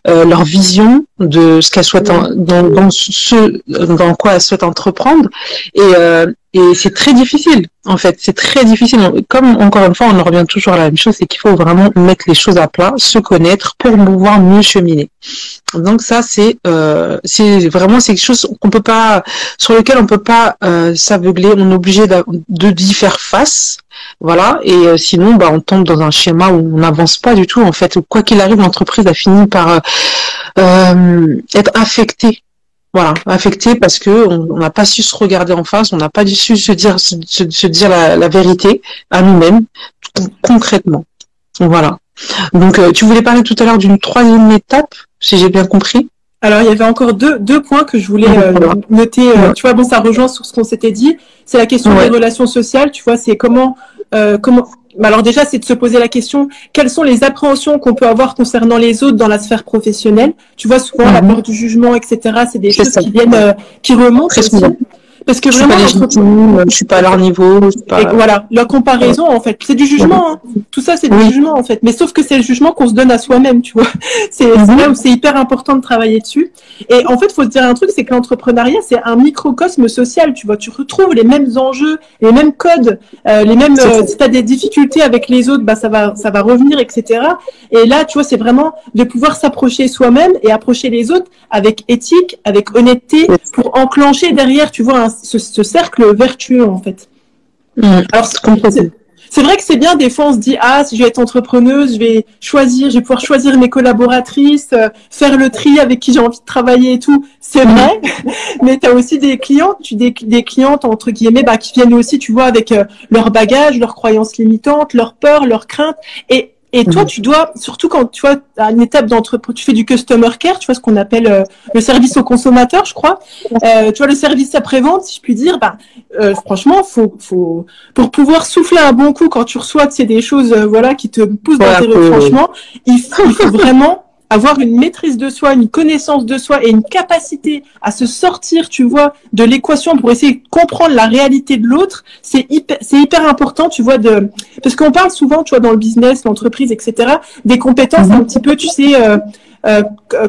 leur vision de ce qu'elles souhaitent dans quoi elles souhaitent entreprendre. Et c'est très difficile, en fait. C'est très difficile. Comme, encore une fois, on en revient toujours à la même chose, c'est qu'il faut vraiment mettre les choses à plat, se connaître pour pouvoir mieux cheminer. Donc ça, c'est quelque chose sur lequel on peut pas s'aveugler. On est obligé d'y faire face. Voilà. Et sinon, on tombe dans un schéma où on n'avance pas du tout, en fait. Quoi qu'il arrive, l'entreprise a fini par être affectée. Voilà, affecté parce que on n'a pas su se regarder en face, on n'a pas su se dire la vérité à nous-mêmes concrètement. Voilà. Donc tu voulais parler tout à l'heure d'une troisième étape, si j'ai bien compris. Alors, il y avait encore deux points que je voulais noter. Tu vois, bon, ça rejoint sur ce qu'on s'était dit. C'est la question des relations sociales. Tu vois, c'est comment. Alors déjà, c'est de se poser la question, quelles sont les appréhensions qu'on peut avoir concernant les autres dans la sphère professionnelle. Tu vois, souvent, la peur du jugement, etc., c'est des choses qui viennent, qui remontent aussi. Parce que vraiment, je suis pas à leur niveau. Et voilà, la comparaison, en fait, c'est du jugement. Hein. Tout ça, c'est du jugement, en fait. Mais sauf que c'est le jugement qu'on se donne à soi-même, tu vois. C'est là où c'est hyper important de travailler dessus. Et en fait, faut se dire un truc, c'est que l'entrepreneuriat, c'est un microcosme social, tu vois. Tu retrouves les mêmes enjeux, les mêmes codes, les mêmes. Si t'as des difficultés avec les autres, bah ça va revenir, etc. Et là, tu vois, c'est vraiment de pouvoir s'approcher soi-même et approcher les autres avec éthique, avec honnêteté, pour enclencher derrière, tu vois, ce cercle vertueux, en fait. Alors, c'est vrai que c'est bien, des fois, on se dit, si je vais être entrepreneuse, je vais pouvoir choisir mes collaboratrices, faire le tri avec qui j'ai envie de travailler et tout. C'est vrai, mais tu as aussi des clientes, entre guillemets, qui viennent aussi, tu vois, avec leur bagage, leurs croyances limitantes, leurs peurs, leurs craintes. Et toi, tu dois, surtout quand tu vois, à une étape tu fais du customer care, tu vois, ce qu'on appelle le service au consommateur, je crois. Tu vois, le service après-vente, si je puis dire, franchement, pour pouvoir souffler un bon coup quand tu reçois, c'est des choses, qui te poussent dans tes retranchements, il faut vraiment avoir une maîtrise de soi, une connaissance de soi et une capacité à se sortir, tu vois, de l'équation pour essayer de comprendre la réalité de l'autre, c'est hyper important, tu vois, parce qu'on parle souvent, tu vois, dans le business, l'entreprise, etc., des compétences un petit peu, tu sais,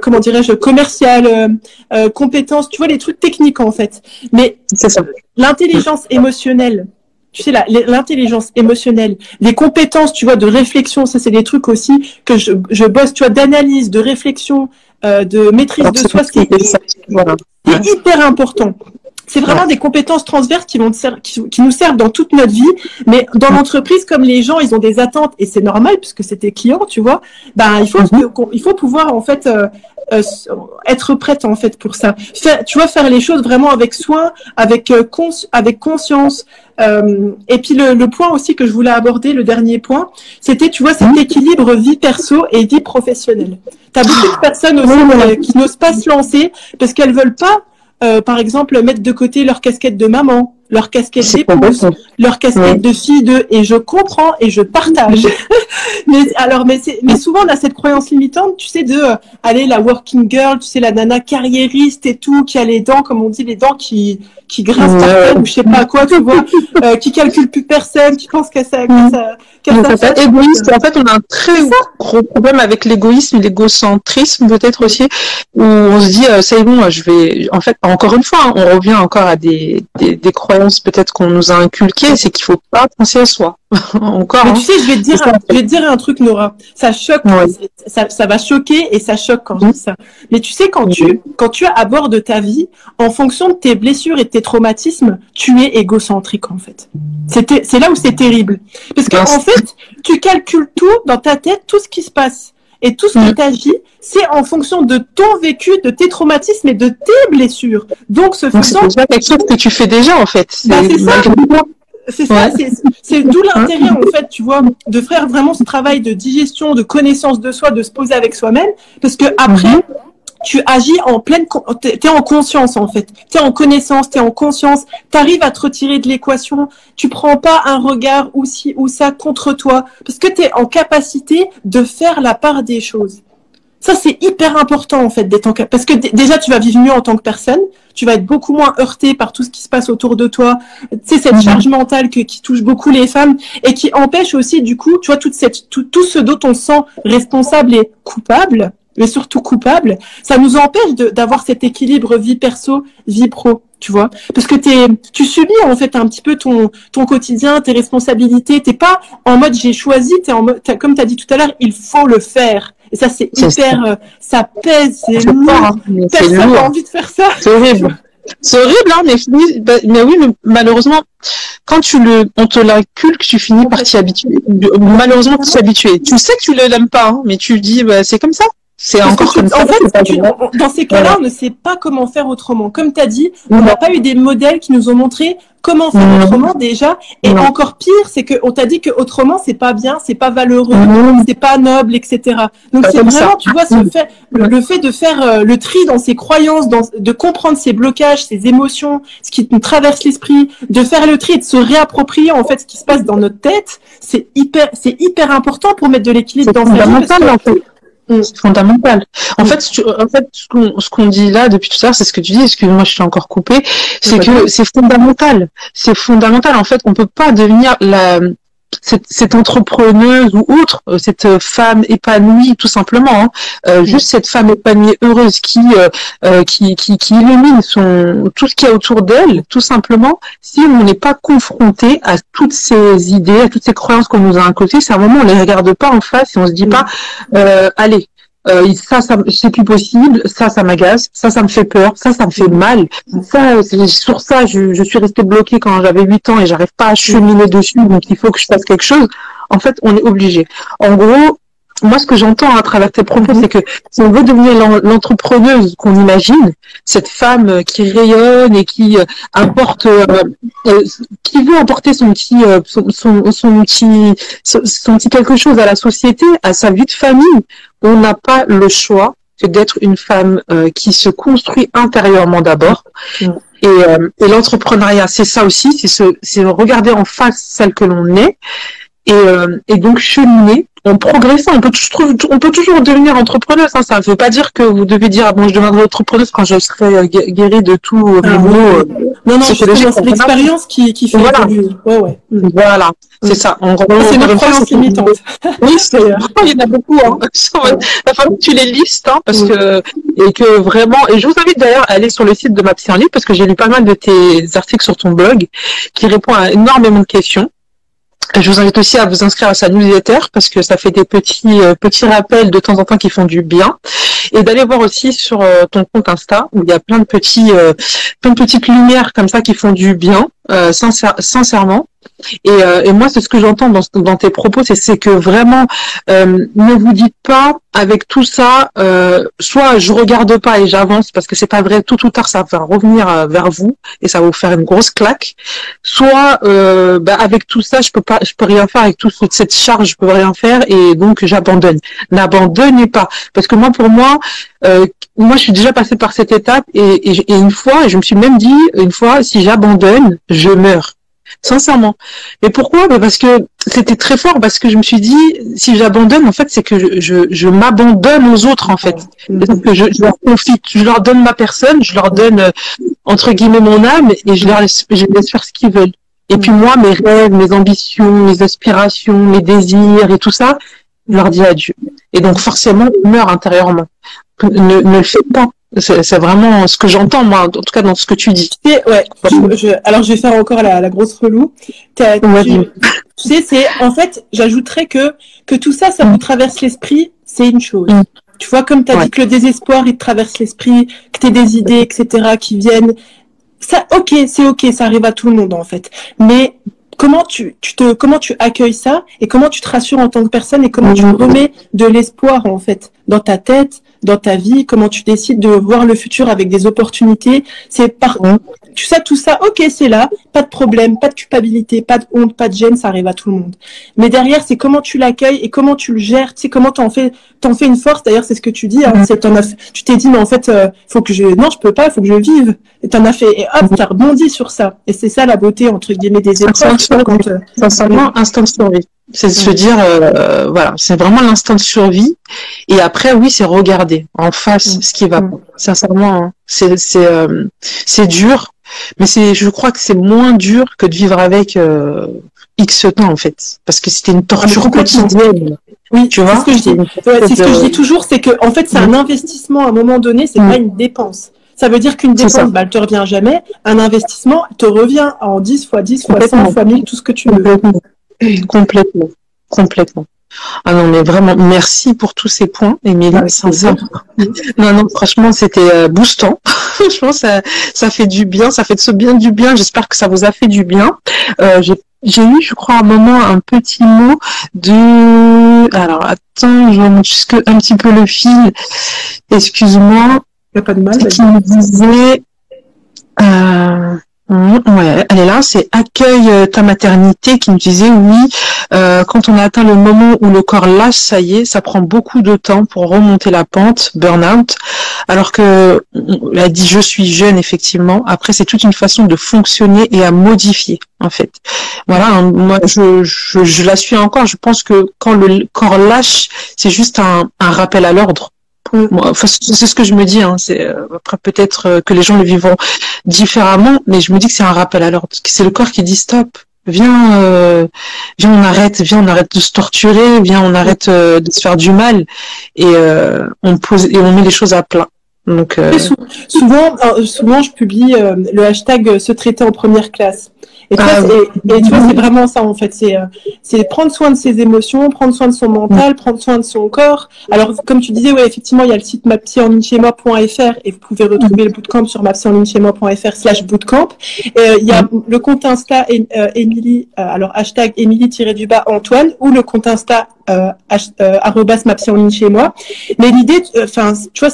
comment dirais-je, commerciales, compétences, tu vois, les trucs techniques, en fait. Mais l'intelligence émotionnelle, tu sais, l'intelligence émotionnelle, les compétences, tu vois, de réflexion, ça c'est des trucs aussi que je bosse, tu vois, d'analyse, de réflexion, de maîtrise de soi, c'est hyper important. C'est vraiment des compétences transverses qui nous servent dans toute notre vie, mais dans l'entreprise, comme les gens, ils ont des attentes, et c'est normal, puisque c'est tes clients, tu vois, il faut pouvoir, en fait, être prête, en fait, pour ça. Faire les choses vraiment avec soin, avec conscience. Et puis le point aussi que je voulais aborder, le dernier point, c'était, tu vois, cet équilibre vie perso et vie professionnelle. T'as beaucoup de personnes aussi qui n'osent pas se lancer parce qu'elles veulent pas, par exemple, mettre de côté leur casquette de maman, leur casquette d'épouse, leur casquette de fille et je comprends et je partage. mais souvent on a cette croyance limitante, tu sais, aller la working girl, tu sais, la nana carriériste et tout, qui a les dents, comme on dit, les dents qui grincent par terre ou je sais pas quoi, tu vois, qui calcule plus personne, qui pense qu'à ça, égoïste. En fait, on a un très gros problème avec l'égoïsme et l'égocentrisme, peut-être aussi, où on se dit, c'est bon, en fait, encore une fois, on revient encore à des croyances peut-être qu'on nous a inculquées, c'est qu'il faut pas penser à soi. Encore. Mais tu sais, je vais te dire un truc, Nora. Ça choque, ça va choquer et ça choque quand je dis ça. Mais tu sais, quand tu abordes ta vie, en fonction de tes blessures et de tes traumatismes, tu es égocentrique, en fait. C'est là où c'est terrible. Parce qu'en fait, tu calcules tout dans ta tête, tout ce qui se passe. Et tout ce que tu agis, c'est en fonction de ton vécu, de tes traumatismes et de tes blessures. Donc, c'est déjà quelque chose que tu fais déjà, en fait. C'est ça, c'est d'où l'intérêt, en fait, tu vois, de faire vraiment ce travail de digestion, de connaissance de soi, de se poser avec soi-même. Parce que après, tu agis t'es en conscience, en fait. T'es en connaissance, t'es en conscience, t'arrives à te retirer de l'équation, tu prends pas un regard ou ci ou ça contre toi, parce que t'es en capacité de faire la part des choses. Ça, c'est hyper important, en fait, parce que déjà, tu vas vivre mieux en tant que personne, tu vas être beaucoup moins heurté par tout ce qui se passe autour de toi, tu sais, cette charge mentale qui touche beaucoup les femmes et qui empêche aussi, du coup, tu vois, tout ce dont on se sent responsable et coupable, mais surtout coupable, ça nous empêche d'avoir cet équilibre vie perso, vie pro, tu vois, parce que tu subis en fait un petit peu ton quotidien, tes responsabilités, t'es pas en mode j'ai choisi, t'es en mode, comme t'as dit tout à l'heure, il faut le faire. Et ça c'est hyper, ça pèse, c'est lourd, personne n'a envie de faire ça. C'est horrible. C'est horrible, hein, mais oui, mais malheureusement, quand on te l'inculque, tu finis par t'y habituer. Malheureusement, tu t'y habitues. Tu sais que tu l'aimes pas, hein, mais tu dis, c'est comme ça. C'est encore comme ça. En fait, dans ces cas-là, on ne sait pas comment faire autrement. Comme tu as dit, on n'a pas eu des modèles qui nous ont montré comment faire autrement déjà. Et encore pire, c'est qu'on t'a dit que autrement, c'est pas bien, c'est pas valeureux, c'est pas noble, etc. Donc c'est vraiment, ça. Tu vois, le fait de faire le tri dans ses croyances, de comprendre ses blocages, ses émotions, ce qui nous traverse l'esprit, de faire le tri et de se réapproprier en fait ce qui se passe dans notre tête, c'est hyper important pour mettre de l'équilibre dans sa vie. C'est fondamental. En fait, ce qu'on dit là depuis tout à l'heure, c'est ce que tu dis. Excuse-moi, je t'ai encore coupé. C'est que c'est fondamental. C'est fondamental. En fait, on peut pas devenir cette entrepreneuse ou autre, cette femme épanouie, tout simplement. Juste cette femme épanouie, heureuse, qui illumine tout ce qu'il y a autour d'elle, tout simplement. Si on n'est pas confronté à toutes ces idées, à toutes ces croyances qu'on nous a inculquées, c'est un moment où on les regarde pas en face et on se dit pas, allez. Ça c'est plus possible, ça m'agace, ça me fait peur, ça me fait mal. Sur ça, je suis restée bloquée quand j'avais 8 ans et j'arrive pas à cheminer dessus, donc il faut que je fasse quelque chose. En fait, on est obligé. En gros, moi, ce que j'entends à travers tes propos, c'est que si on veut devenir l'entrepreneuse qu'on imagine, cette femme qui rayonne et qui apporte, qui veut apporter son petit quelque chose à la société, à sa vie de famille, on n'a pas le choix que d'être une femme qui se construit intérieurement d'abord. Et l'entrepreneuriat, c'est ça aussi, c'est regarder en face celle que l'on est et donc cheminer en progressant. On peut toujours devenir entrepreneuse. Ça ne veut pas dire que vous devez dire je deviendrai entrepreneuse quand je serai guérie de tout mes maux. Non, c'est l'expérience qui fait évoluer. Voilà, c'est ça. En gros, c'est une croyance limitante. Oui, il y en a beaucoup. La fois que tu les listes, parce que vraiment. Et je vous invite d'ailleurs à aller sur le site de Ma Psy en ligne parce que j'ai lu pas mal de tes articles sur ton blog qui répond à énormément de questions. Je vous invite aussi à vous inscrire à sa newsletter parce que ça fait des petits rappels de temps en temps qui font du bien, et d'aller voir aussi sur ton compte Insta où il y a plein de petites lumières comme ça qui font du bien, sincèrement. Et moi, c'est ce que j'entends dans tes propos, c'est que vraiment, ne vous dites pas avec tout ça, soit je regarde pas et j'avance parce que c'est pas vrai, tôt ou tard ça va revenir vers vous et ça va vous faire une grosse claque. Soit avec tout ça, je peux rien faire avec toute cette charge, je peux rien faire et donc j'abandonne. N'abandonnez pas, parce que pour moi, je suis déjà passée par cette étape et une fois, je me suis même dit une fois, si j'abandonne, je meurs. Sincèrement. Mais pourquoi? Parce que c'était très fort, parce que je me suis dit, si j'abandonne, en fait, c'est que je m'abandonne aux autres, en fait. Donc, je leur confie, je leur donne ma personne, je leur donne, entre guillemets, mon âme, et je les laisse faire ce qu'ils veulent. Et puis moi, mes rêves, mes ambitions, mes aspirations, mes désirs et tout ça, je leur dis adieu. Et donc, forcément, je meurs intérieurement. Ne le faites pas. C'est vraiment ce que j'entends, moi, en tout cas dans ce que tu dis. Alors, je vais faire encore la grosse relou. Tu sais, en fait, j'ajouterais que tout ça vous traverse l'esprit, c'est une chose. Tu vois, comme tu as dit que le désespoir, il te traverse l'esprit, que tu as des idées, etc., qui viennent. Ça, c'est ok, ça arrive à tout le monde, en fait. Mais comment tu accueilles ça et comment tu te rassures en tant que personne et comment tu remets de l'espoir, en fait, dans ta tête, dans ta vie, comment tu décides de voir le futur avec des opportunités. Tu sais, tout ça, ok, c'est là, pas de problème, pas de culpabilité, pas de honte, pas de gêne, ça arrive à tout le monde. Mais derrière, c'est comment tu l'accueilles et comment tu le gères, tu sais, comment t'en fais une force. D'ailleurs, c'est ce que tu dis, tu t'es dit, mais en fait, non, je peux pas, il faut que je vive. Et t'en as fait, et hop, t'as rebondi sur ça. Et c'est ça la beauté, entre guillemets, des épreuves. Sincèrement, instant de survie. C'est de se dire, c'est vraiment l'instant de survie. Et après, oui, c'est regarder en face ce qui va. Sincèrement, c'est dur, mais je crois que c'est moins dur que de vivre avec X temps, en fait. Parce que c'était une torture quotidienne. Oui, tu vois. C'est ce que je dis toujours, c'est que, en fait, c'est un investissement à un moment donné, c'est pas une dépense. Ça veut dire qu'une dépense, elle te revient jamais. Un investissement te revient en 10 fois 10 fois 100 fois 1000, tout ce que tu veux. Complètement. Ah non, mais vraiment, merci pour tous ces points, Émilie, sincèrement. Non, franchement, c'était boostant. Franchement, ça fait du bien, ça fait du bien. J'espère que ça vous a fait du bien. J'ai eu, je crois, à un moment, un petit mot alors, attends, je remonte juste un petit peu le fil. Excuse-moi. Il n'y a pas de mal. Qui me disait, elle est là, c'est Accueille ta maternité, qui me disait oui, quand on a atteint le moment où le corps lâche, ça y est, ça prend beaucoup de temps pour remonter la pente, burn-out, alors que elle a dit je suis jeune, effectivement. Après, c'est toute une façon de fonctionner et à modifier, en fait. Voilà, hein, moi je la suis encore. Je pense que quand le corps lâche, c'est juste un rappel à l'ordre. Moi, enfin, c'est ce que je me dis. Hein. C'est après peut-être que les gens le vivront différemment, mais je me dis que c'est un rappel à l'ordre. C'est le corps qui dit stop. Viens, on arrête de se torturer, viens, on arrête de se faire du mal, et on pose et on met les choses à plat. Donc souvent, je publie le hashtag se traiter en première classe. Et tu vois, c'est vraiment ça en fait. C'est prendre soin de ses émotions, prendre soin de son mental, prendre soin de son corps. Alors, comme tu disais, ouais, effectivement, il y a le site mapsyenligneschemoi.fr et vous pouvez retrouver le bootcamp sur mapsyenligneschemoi.fr/bootcamp. Il y a le compte Insta Émilie, alors hashtag Émilie-Antoine ou le compte Insta @mapsyenligneschemoi. Mais l'idée, enfin, tu vois,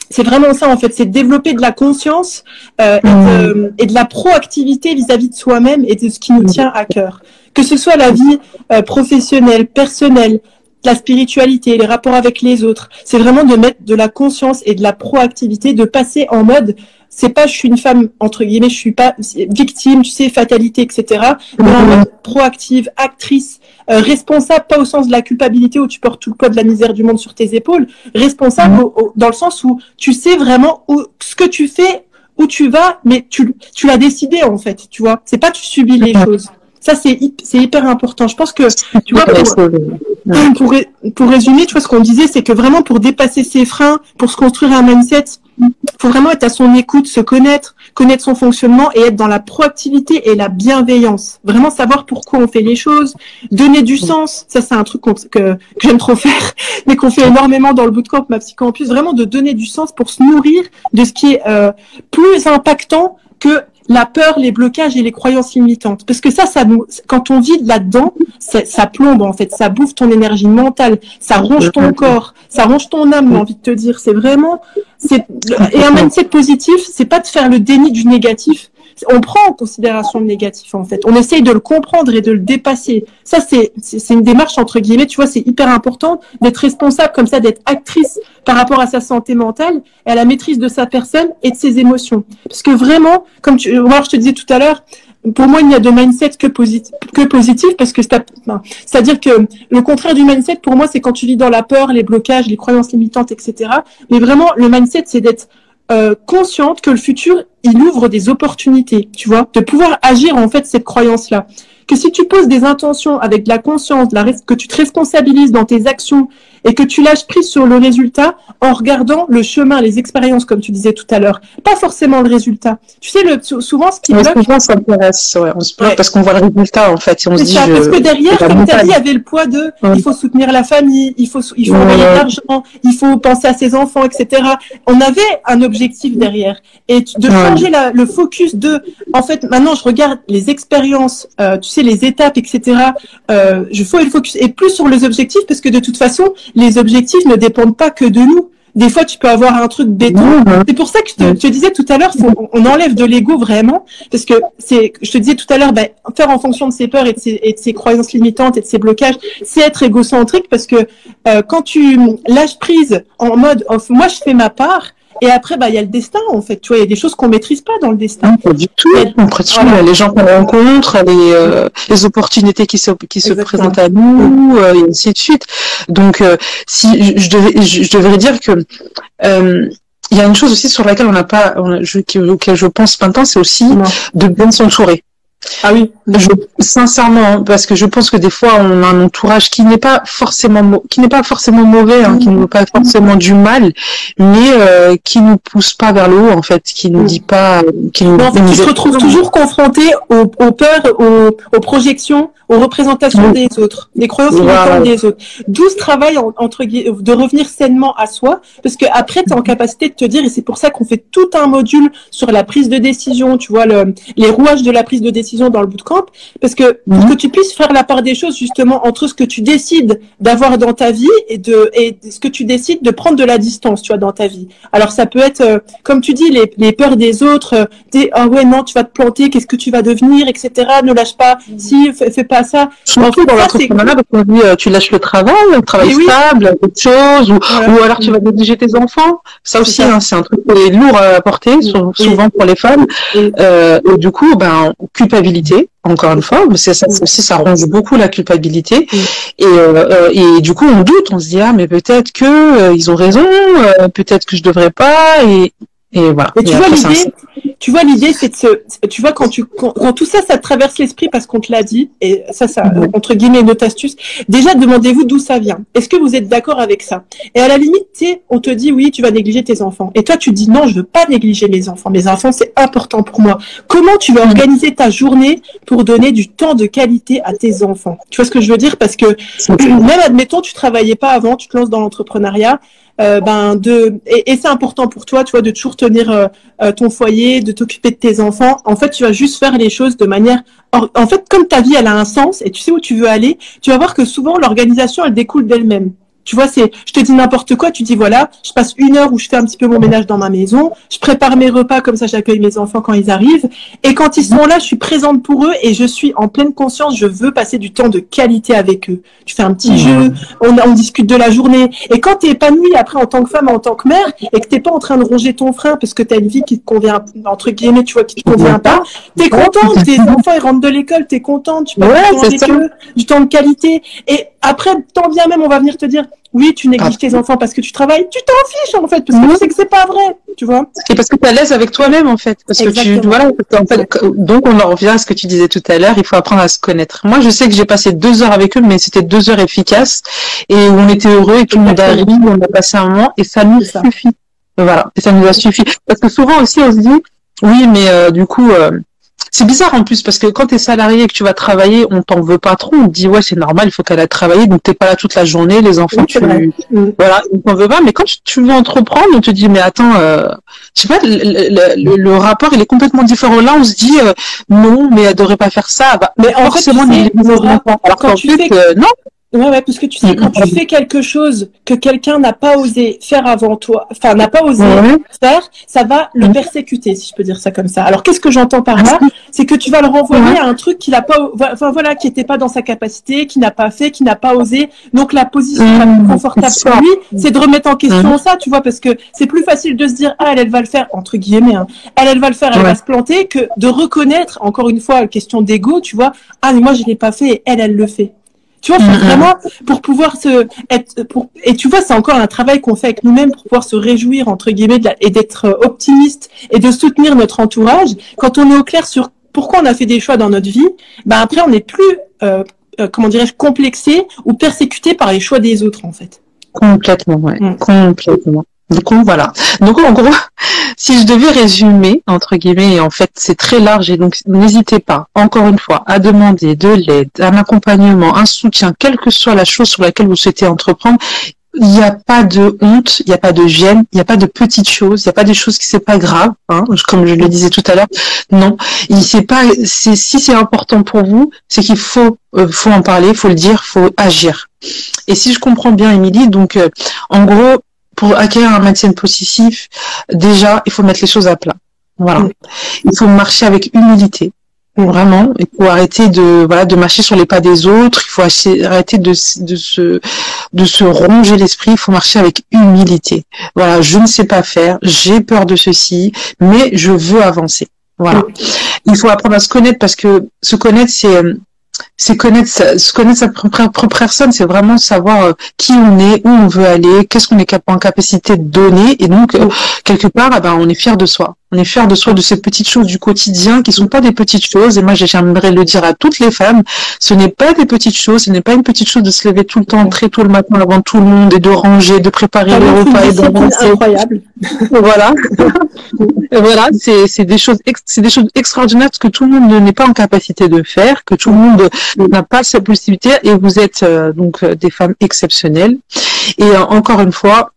c'est vraiment ça en fait, c'est de développer de la conscience et de la proactivité vis-à-vis de soi-même et de ce qui nous tient à cœur. Que ce soit la vie professionnelle, personnelle, la spiritualité, les rapports avec les autres. C'est vraiment de mettre de la conscience et de la proactivité, de passer en mode, c'est pas je suis une femme, entre guillemets, je suis pas victime, tu sais, fatalité, etc. Mais en mode proactive, actrice, responsable, pas au sens de la culpabilité où tu portes tout le poids de la misère du monde sur tes épaules, responsable dans le sens où tu sais vraiment ce que tu fais, où tu vas, mais tu l'as décidé en fait, tu vois. C'est pas tu subis les choses. Ça, c'est hyper important. Je pense que, tu vois, pour résumer, tu vois, ce qu'on disait, c'est que vraiment pour dépasser ses freins, pour se construire un mindset, faut vraiment être à son écoute, se connaître son fonctionnement et être dans la proactivité et la bienveillance. Vraiment savoir pourquoi on fait les choses, donner du sens. Ça, c'est un truc que j'aime trop faire, mais qu'on fait énormément dans le bootcamp Ma Psy Campus. Vraiment de donner du sens pour se nourrir de ce qui est plus impactant que la peur, les blocages et les croyances limitantes. Parce que ça quand on vit là-dedans, ça plombe en fait, ça bouffe ton énergie mentale, ça ronge ton corps, ça ronge ton âme, j'ai envie de te dire. C'est vraiment, et un mindset positif, c'est pas de faire le déni du négatif. On prend en considération le négatif en fait. On essaye de le comprendre et de le dépasser. Ça c'est une démarche entre guillemets. Tu vois, c'est hyper important d'être responsable comme ça, d'être actrice par rapport à sa santé mentale et à la maîtrise de sa personne et de ses émotions. Parce que vraiment, comme moi je te disais tout à l'heure, pour moi il n'y a de mindset que positif parce que c'est-à-dire que le contraire du mindset pour moi c'est quand tu vis dans la peur, les blocages, les croyances limitantes, etc. Mais vraiment le mindset c'est d'être consciente que le futur, il ouvre des opportunités, tu vois, de pouvoir agir en fait cette croyance-là. Que si tu poses des intentions avec de la conscience, que tu te responsabilises dans tes actions et que tu lâches prise sur le résultat en regardant le chemin, les expériences, comme tu disais tout à l'heure, pas forcément le résultat. Tu sais, souvent, ce qui bloque... Souvent, ça intéresse, ouais. On se bloque parce qu'on voit le résultat, en fait, et on se dit... Parce que derrière, comme tu as dit, il y avait le poids de il faut soutenir la famille, il faut envoyer de l'argent, il faut penser à ses enfants, etc. On avait un objectif derrière. Et de changer le focus en fait, maintenant, je regarde les expériences, tu sais, les étapes, etc. Je fais le focus, et plus sur les objectifs, parce que de toute façon, les objectifs ne dépendent pas que de nous. Des fois, tu peux avoir un truc béton. C'est pour ça que je te disais tout à l'heure, on enlève de l'ego vraiment, parce que je te disais tout à l'heure, faire en fonction de ses peurs et de ses croyances limitantes et de ses blocages, c'est être égocentrique, parce que quand tu lâches prise en mode moi je fais ma part. Et après, il y a le destin, en fait. Tu vois, il y a des choses qu'on maîtrise pas dans le destin. Non, pas du tout. Les gens qu'on rencontre, les opportunités qui se présentent à nous, et ainsi de suite. Donc, si je devrais dire que il y a une chose aussi sur laquelle auquel je pense maintenant, c'est aussi de bien s'entourer. Ah oui. Sincèrement, parce que je pense que des fois on a un entourage qui n'est pas forcément mauvais, qui ne veut pas forcément du mal, mais qui nous pousse pas vers le haut en fait, qui nous dit pas, tu te retrouves toujours confronté aux peurs, aux projections, aux représentations des autres, des croyances limitantes des autres. D'où ce travail de revenir sainement à soi, parce que après tu es en capacité de te dire, et c'est pour ça qu'on fait tout un module sur la prise de décision, tu vois, les rouages de la prise de décision décision dans le bootcamp, parce que pour que tu puisses faire la part des choses justement entre ce que tu décides d'avoir dans ta vie et ce que tu décides de prendre de la distance, tu vois, dans ta vie. Alors ça peut être, comme tu dis, les peurs des autres, ah ouais non, tu vas te planter, qu'est-ce que tu vas devenir, etc. Ne lâche pas, si fais pas ça. Surtout dans l'entrepreneuriat, parce qu'on dit tu lâches le travail, un travail stable, autre chose, ou alors tu vas négliger tes enfants. Ça aussi, hein, c'est un truc qui est lourd à porter, souvent pour les femmes. Et du coup, culpabilité, encore une fois, ça aussi, ça ronge beaucoup la culpabilité. Et du coup, on doute, on se dit mais peut-être que ils ont raison, peut-être que je devrais pas. Et voilà. Mais tu vois l'idée, c'est tu vois quand tout ça te traverse l'esprit parce qu'on te l'a dit, et ça entre guillemets notre astuce. Déjà, demandez-vous d'où ça vient. Est-ce que vous êtes d'accord avec ça? Et à la limite, on te dit oui, tu vas négliger tes enfants. Et toi, tu dis non, je veux pas négliger mes enfants. Mes enfants, c'est important pour moi. Comment tu vas organiser ta journée pour donner du temps de qualité à tes enfants? Tu vois ce que je veux dire? Parce que même admettons, tu travaillais pas avant, tu te lances dans l'entrepreneuriat. Et c'est important pour toi, tu vois, de toujours tenir ton foyer, de t'occuper de tes enfants. En fait, tu vas juste faire les choses de manière. En fait, comme ta vie, elle a un sens et tu sais où tu veux aller, tu vas voir que souvent l'organisation, elle découle d'elle-même. Tu vois, je te dis n'importe quoi, tu dis voilà, je passe 1 heure où je fais un petit peu mon ménage dans ma maison, je prépare mes repas, comme ça j'accueille mes enfants quand ils arrivent, et quand ils sont là, je suis présente pour eux et je suis en pleine conscience, je veux passer du temps de qualité avec eux. Tu fais un petit jeu, on discute de la journée, et quand t'es épanouie après en tant que femme, en tant que mère, et que t'es pas en train de ronger ton frein parce que t'as une vie qui te convient, entre guillemets, tu vois, qui te convient pas, t'es contente, tes enfants ils rentrent de l'école, t'es contente, tu passes du temps avec eux, du temps de qualité, et après, tant bien même, on va venir te dire oui, tu négliges tes enfants parce que tu travailles, tu t'en fiches en fait, parce que tu sais que c'est pas vrai, tu vois. Et parce que tu es à l'aise avec toi-même en fait. Parce que donc on en revient à ce que tu disais tout à l'heure, il faut apprendre à se connaître. Moi, je sais que j'ai passé 2 heures avec eux, mais c'était 2 heures efficaces et où on était heureux et tout le monde a ri, on a passé un moment et ça nous suffit. Voilà, et ça nous a suffi. Parce que souvent aussi on se dit, oui, mais du coup, c'est bizarre en plus parce que quand tu es salarié et que tu vas travailler, on t'en veut pas trop. On te dit ouais c'est normal, il faut qu'elle aille travailler, donc t'es pas là toute la journée, les enfants voilà, on t'en veut pas. Mais quand tu veux entreprendre, on te dit mais attends, je sais pas, le rapport il est complètement différent. Là on se dit non mais elle devrait pas faire ça. Mais en fait, alors qu'en fait non. Ouais, parce que tu sais, quand tu fais quelque chose que quelqu'un n'a pas osé faire avant toi, enfin, n'a pas osé faire, ça va le persécuter, si je peux dire ça comme ça. Alors, qu'est-ce que j'entends par là? C'est que tu vas le renvoyer à un truc qu'il a pas, qui était pas dans sa capacité, qui n'a pas fait, qui n'a pas osé. Donc, la position la plus confortable pour lui, c'est de remettre en question ça, tu vois, parce que c'est plus facile de se dire, elle va le faire, entre guillemets, hein. Elle va le faire, elle va se planter, que de reconnaître, encore une fois, question d'ego, tu vois, mais moi, je l'ai pas fait, et elle le fait. Tu vois, c'est vraiment pour pouvoir et tu vois, c'est encore un travail qu'on fait avec nous-mêmes pour pouvoir se réjouir, entre guillemets, et d'être optimiste et de soutenir notre entourage. Quand on est au clair sur pourquoi on a fait des choix dans notre vie, après, on n'est plus, comment dirais-je, complexé ou persécuté par les choix des autres, en fait. Complètement, ouais. Complètement. Donc, voilà. Donc, en gros, si je devais résumer, entre guillemets, et en fait, c'est très large, et donc, n'hésitez pas, encore une fois, à demander de l'aide, un accompagnement, un soutien, quelle que soit la chose sur laquelle vous souhaitez entreprendre. Il n'y a pas de honte, il n'y a pas de gêne, il n'y a pas de petites choses, il n'y a pas des choses qui c'est pas grave, hein, comme je le disais tout à l'heure. Non, si c'est important pour vous, c'est qu'il faut en parler, il faut le dire, il faut agir. Et si je comprends bien, Émilie, donc, en gros, pour acquérir un mindset positif, déjà, il faut mettre les choses à plat. Voilà. Il faut marcher avec humilité. Vraiment. Il faut arrêter de marcher sur les pas des autres. Il faut arrêter de se ronger l'esprit. Il faut marcher avec humilité. Voilà. Je ne sais pas faire. J'ai peur de ceci, mais je veux avancer. Voilà. Il faut apprendre à se connaître parce que se connaître, c'est connaître sa propre personne, c'est vraiment savoir qui on est, où on veut aller, qu'est-ce qu'on est en capacité de donner, et donc quelque part, on est fier de soi. On est fier de soi, de ces petites choses du quotidien qui sont pas des petites choses. Et moi, j'aimerais le dire à toutes les femmes, ce n'est pas des petites choses, ce n'est pas une petite chose de se lever tout le temps, très tôt le matin avant tout le monde et de ranger, de préparer les repas et d'avancer. Incroyable. Voilà. Voilà, c'est des choses extraordinaires que tout le monde n'est pas en capacité de faire, que tout le monde n'a pas cette possibilité, et vous êtes donc des femmes exceptionnelles. Et encore une fois,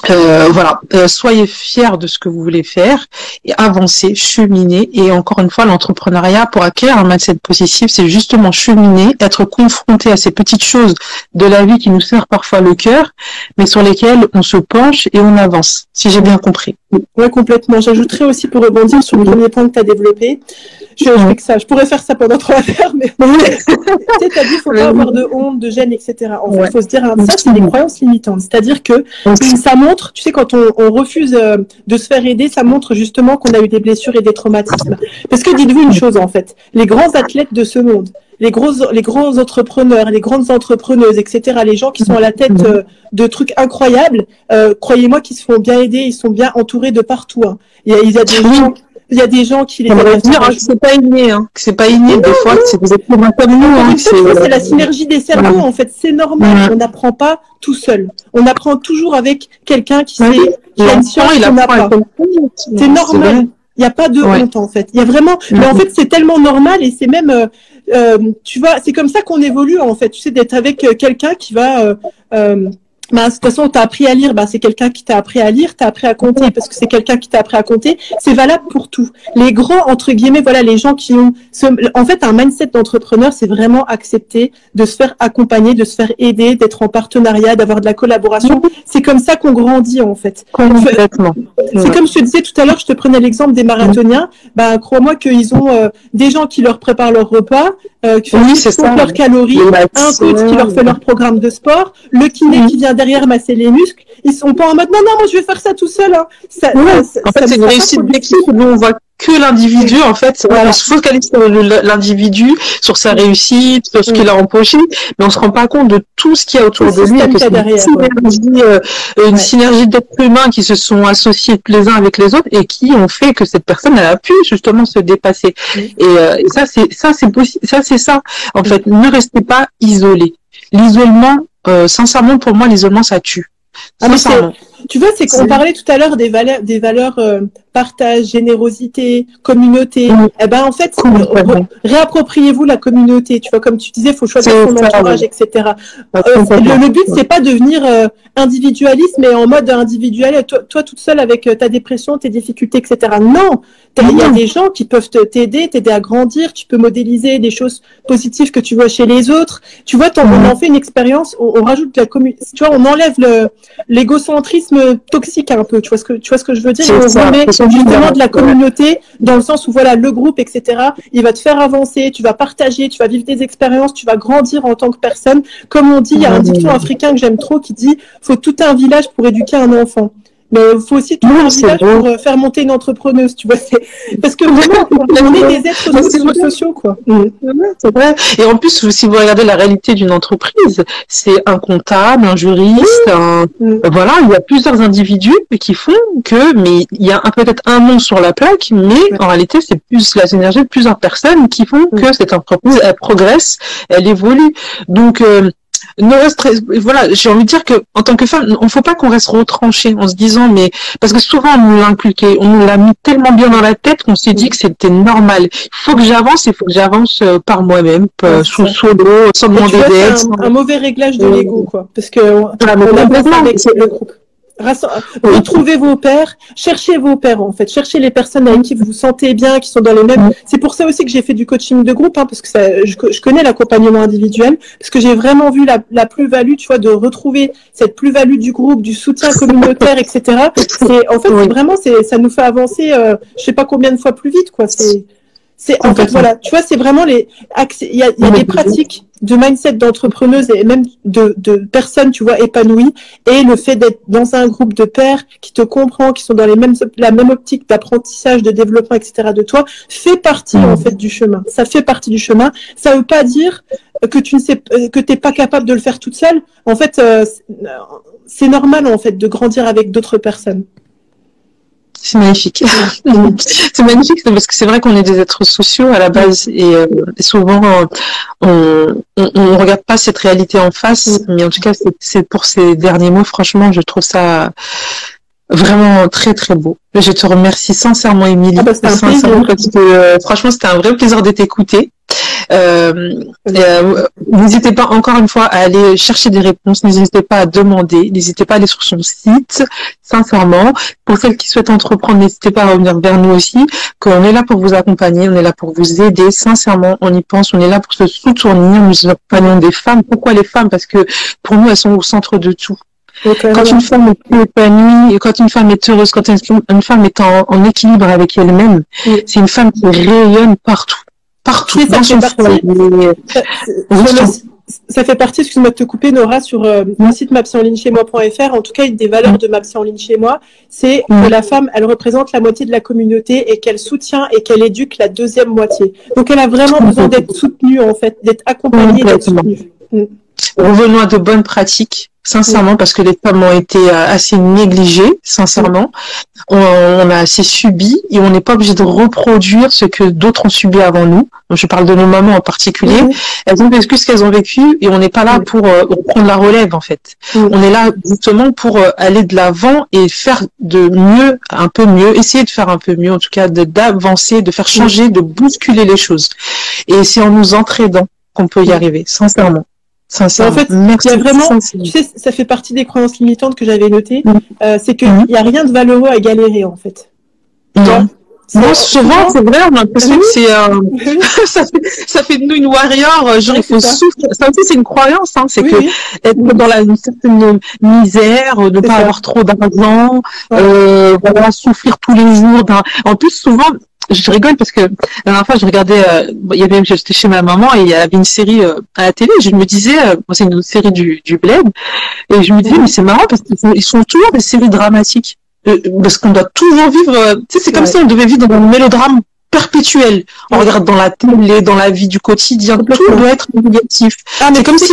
Voilà, soyez fiers de ce que vous voulez faire et avancez, cheminez. Et encore une fois, l'entrepreneuriat, pour acquérir un mindset positif, c'est justement cheminer, être confronté à ces petites choses de la vie qui nous serrent parfois le cœur, mais sur lesquelles on se penche et on avance, si j'ai bien compris. Ouais, complètement. J'ajouterais aussi, pour rebondir sur le premier point que tu as développé, je fais que ça. Je pourrais faire ça pendant 3 heures, mais tu sais, tu as dit, faut pas avoir de honte, de gêne, etc. En fait, faut se dire, ça, c'est des croyances limitantes. C'est-à-dire que ça montre, tu sais, quand on refuse de se faire aider, ça montre justement qu'on a eu des blessures et des traumatismes. Parce que dites-vous une chose, en fait, les grands athlètes de ce monde, les grands entrepreneurs, les grandes entrepreneuses, etc., les gens qui sont à la tête de trucs incroyables, croyez-moi qu'ils se font bien aider, ils sont bien entourés de partout. Hein. Il y a des gens qui les on va dire que c'est pas inné, hein. Que c'est pas inné, des fois, c'est des êtres humains comme nous. Hein, c'est la synergie des cerveaux, en fait, c'est normal. On n'apprend pas tout seul. On apprend toujours avec quelqu'un qui sait, qui a une science qu'on n'a pas. C'est normal. Il n'y a pas de honte, en fait. Il y a vraiment, mais en fait, c'est tellement normal et c'est même, tu vois, c'est comme ça qu'on évolue, en fait. Tu sais, d'être avec quelqu'un qui va, de toute façon, t'as appris à lire, c'est quelqu'un qui t'a appris à lire, t'as appris à compter parce que c'est quelqu'un qui t'a appris à compter. C'est valable pour tout. Les grands, entre guillemets, voilà, les gens qui ont, en fait, un mindset d'entrepreneur, c'est vraiment accepter de se faire accompagner, de se faire aider, d'être en partenariat, d'avoir de la collaboration. C'est comme ça qu'on grandit, en fait. Complètement. C'est comme je te disais tout à l'heure, je te prenais l'exemple des marathoniens. Crois-moi qu'ils ont des gens qui leur préparent leur repas, qui font leurs calories, un coach qui leur fait leur programme de sport, le kiné qui vient derrière masser les muscles. Ils sont pas en mode non, moi je vais faire ça tout seul. Hein. En fait, c'est une réussite d'équipe. Nous, on voit que l'individu, en fait. On se focalise sur l'individu, sur sa réussite, sur ce qu'il a empoché, mais on se rend pas compte de tout ce qu'il y a autour de lui. Une synergie d'êtres humains qui se sont associés les uns avec les autres et qui ont fait que cette personne a pu justement se dépasser. Et ça, c'est possible. Ça, c'est ça. En fait, ne restez pas isolés. L'isolement, sincèrement, pour moi, l'isolement, ça tue. Tu vois, c'est qu'on parlait tout à l'heure des valeurs partage, générosité, communauté. En fait, réappropriez-vous la communauté. Tu vois, comme tu disais, il faut choisir son entourage, etc. Le but, c'est pas de devenir individualiste, mais en mode individuel, toi toute seule avec ta dépression, tes difficultés, etc. Non, il y a des gens qui peuvent t'aider à grandir. Tu peux modéliser des choses positives que tu vois chez les autres. Tu vois, on en fait une expérience, on rajoute la communauté. Tu vois, on enlève l'égocentrisme toxique un peu. Tu vois ce que je veux dire? On remet justement de la communauté dans le sens où voilà, le groupe, etc. Il va te faire avancer, tu vas partager, tu vas vivre des expériences, tu vas grandir en tant que personne. Comme on dit, il y a un dicton africain que j'aime trop qui dit faut tout un village pour éduquer un enfant. Mais il faut aussi tout un village pour faire monter une entrepreneuse, tu vois. Parce que vraiment, on est des êtres sociaux, quoi. C'est vrai. Et en plus, si vous regardez la réalité d'une entreprise, c'est un comptable, un juriste, voilà, il y a plusieurs individus qui font mais il y a peut-être un nom sur la plaque, mais en réalité, c'est plus la synergie de plusieurs personnes qui font que cette entreprise, elle progresse, elle évolue. Donc, voilà, j'ai envie de dire que en tant que femme, on faut pas qu'on reste retranché en se disant parce que souvent on nous l'a inculqué, on nous l'a mis tellement bien dans la tête qu'on s'est dit que c'était normal. Il faut que j'avance par moi-même, solo, sans demander d'aide. Un mauvais réglage de l'ego, quoi, parce que on avance avec le groupe. Retrouvez vos pairs, cherchez vos pairs en fait, cherchez les personnes avec qui vous vous sentez bien, qui sont dans les mêmes. C'est pour ça aussi que j'ai fait du coaching de groupe, parce que je connais l'accompagnement individuel, parce que j'ai vraiment vu la plus-value, tu vois, de retrouver cette plus-value du groupe, du soutien communautaire, etc. Vraiment, ça nous fait avancer, je sais pas combien de fois plus vite, quoi. En fait, voilà, tu vois, c'est vraiment il y a des pratiques de mindset d'entrepreneuses et même de personnes, tu vois, épanouies, et le fait d'être dans un groupe de pairs qui te comprend, qui sont dans la même optique d'apprentissage, de développement, etc. de toi, fait partie, en fait, du chemin. Ça fait partie du chemin. Ça veut pas dire que t'es pas capable de le faire toute seule. En fait, c'est normal, en fait, de grandir avec d'autres personnes. C'est magnifique. C'est magnifique parce que c'est vrai qu'on est des êtres sociaux à la base et souvent on regarde pas cette réalité en face, mais en tout cas c'est pour ces derniers mots, franchement, je trouve ça vraiment très très beau. Je te remercie sincèrement, Émilie, sincèrement, parce que franchement c'était un vrai plaisir de t'écouter. N'hésitez pas encore une fois à aller chercher des réponses, n'hésitez pas à demander, n'hésitez pas à aller sur son site, sincèrement. Pour celles qui souhaitent entreprendre, n'hésitez pas à revenir vers nous aussi, qu'on est là pour vous accompagner, on est là pour vous aider, sincèrement, on y pense, on est là pour se soutenir, nous accompagnons des femmes. Pourquoi les femmes? Parce que pour nous, elles sont au centre de tout. Quand une femme est épanouie, quand une femme est heureuse, quand une femme est en équilibre avec elle-même, c'est une femme qui rayonne partout. Partout. Ça fait partie, excuse-moi de te couper, Nora, sur mon site mapsyenlignchez-moi.fr. En tout cas, une des valeurs de Mapsy en ligne chez moi, c'est que la femme, elle représente la moitié de la communauté et qu'elle soutient et qu'elle éduque la deuxième moitié. Donc, elle a vraiment besoin d'être soutenue, en fait, d'être accompagnée, d'être soutenue. Revenons à de bonnes pratiques, sincèrement, parce que les femmes ont été assez négligées, sincèrement. On a assez subi et on n'est pas obligé de reproduire ce que d'autres ont subi avant nous. Donc, je parle de nos mamans en particulier. Elles ont vécu ce qu'elles ont vécu et on n'est pas là pour prendre la relève, en fait. On est là justement pour aller de l'avant et faire de mieux, un peu mieux, essayer de faire un peu mieux, en tout cas d'avancer, de faire changer, de bousculer les choses. Et c'est en nous entraidant qu'on peut y arriver, sincèrement. En fait, il y a vraiment, tu sais, ça fait partie des croyances limitantes que j'avais notées, c'est qu'il n'y a rien de valeureux à galérer, en fait. Non. Non, souvent, c'est vrai, on a l'impression que c'est, ça fait de nous une warrior, genre, il faut souffrir. Ça aussi, c'est une croyance, hein, c'est que être dans une certaine misère, ne pas avoir trop d'argent, voilà, souffrir tous les jours en plus, souvent, je rigole parce que la dernière fois, je regardais, j'étais chez ma maman et il y avait une série à la télé. Je me disais, c'est une série du Bled, et je me disais, mais c'est marrant parce qu'ils sont toujours des séries dramatiques, parce qu'on doit toujours vivre. Tu sais, c'est comme si on devait vivre dans un mélodrame perpétuel. On regarde dans la télé, dans la vie du quotidien, tout doit être négatif. C'est comme si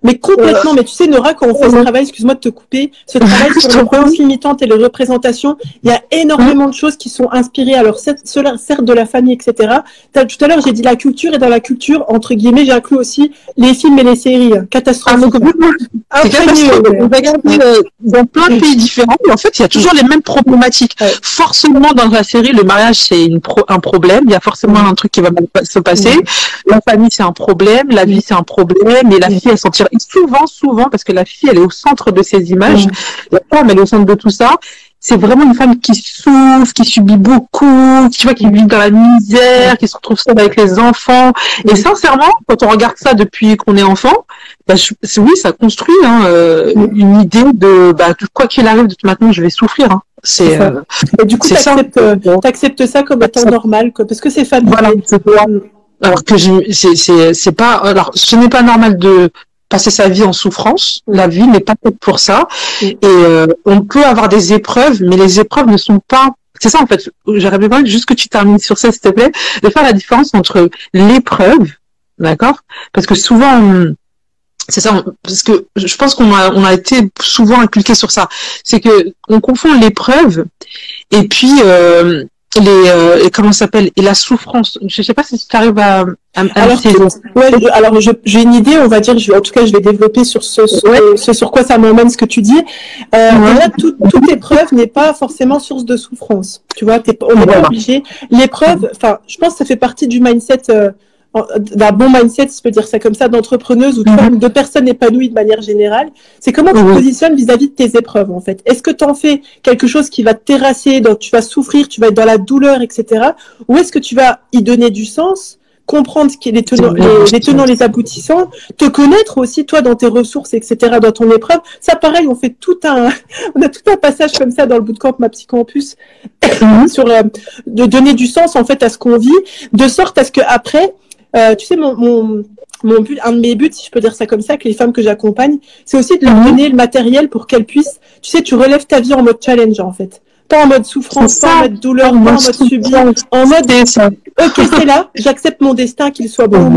mais complètement, mais tu sais, Nora, quand on fait ce travail, excuse-moi de te couper, ce travail sur les croyances limitantes et les représentations, il y a énormément de choses qui sont inspirées. Alors, certes de la famille, etc. Tout à l'heure, j'ai dit la culture, et dans la culture, entre guillemets, j'ai inclus aussi les films et les séries. Catastrophiques. C'est catastrophique. On va regarder dans plein de pays différents, mais en fait, il y a toujours les mêmes problématiques. Forcément, dans la série, le mariage, c'est un problème. Il y a forcément un truc qui va mal se passer. La famille, c'est un problème. La vie, c'est un problème. Et la fille, elle s'en tire souvent, parce que la fille, elle est au centre de ces images. La femme, elle est au centre de tout ça. C'est vraiment une femme qui souffre, qui subit beaucoup, tu vois, qui vit dans la misère, qui se retrouve seule avec les enfants. Et sincèrement, quand on regarde ça depuis qu'on est enfant, oui, ça construit une idée de quoi qu'il arrive, de toute façon, je vais souffrir. Hein. Et du coup, t'acceptes ça comme étant normal, parce que c'est familial. Voilà, c'est quoi. Alors que c'est pas, alors ce n'est pas normal de passer sa vie en souffrance. La vie n'est pas faite pour ça. Et on peut avoir des épreuves, mais les épreuves ne sont pas. C'est ça en fait. J'aurais besoin juste que tu termines sur ça, s'il te plaît, de faire la différence entre l'épreuve, d'accord? Parce que souvent, c'est ça, parce que je pense qu'on a été souvent inculqué sur ça. C'est que on confond l'épreuve et puis comment ça s'appelle, et la souffrance. Je sais pas si tu arrives à alors j'ai une idée, on va dire, en tout cas je vais développer sur ce sur quoi ça m'emmène, ce que tu dis. Là, toute épreuve n'est pas forcément source de souffrance, tu vois, on n'est pas obligé. L'épreuve, enfin, je pense que ça fait partie du mindset, d'un bon mindset, si je peux dire ça comme ça, d'entrepreneuse ou de personnes épanouies de manière générale. C'est comment tu te positionnes vis-à-vis de tes épreuves, en fait. Est-ce que tu en fais quelque chose qui va te terrasser, dont tu vas souffrir, tu vas être dans la douleur, etc. Ou est-ce que tu vas y donner du sens, comprendre ce qui est les tenants, les aboutissants, te connaître aussi, toi, dans tes ressources, etc., dans ton épreuve. Ça, pareil, on a tout un passage comme ça dans le bootcamp Ma Psy Campus, sur, de donner du sens, en fait, à ce qu'on vit, de sorte à ce que après, tu sais, mon but, un de mes buts, si je peux dire ça comme ça, que les femmes que j'accompagne, c'est aussi de leur donner le matériel pour qu'elles puissent, tu sais, tu relèves ta vie en mode challenge, en fait. Pas en mode souffrance, pas en mode douleur, pas en mode subir, en mode ok, c'est là, j'accepte mon destin, qu'il soit bon,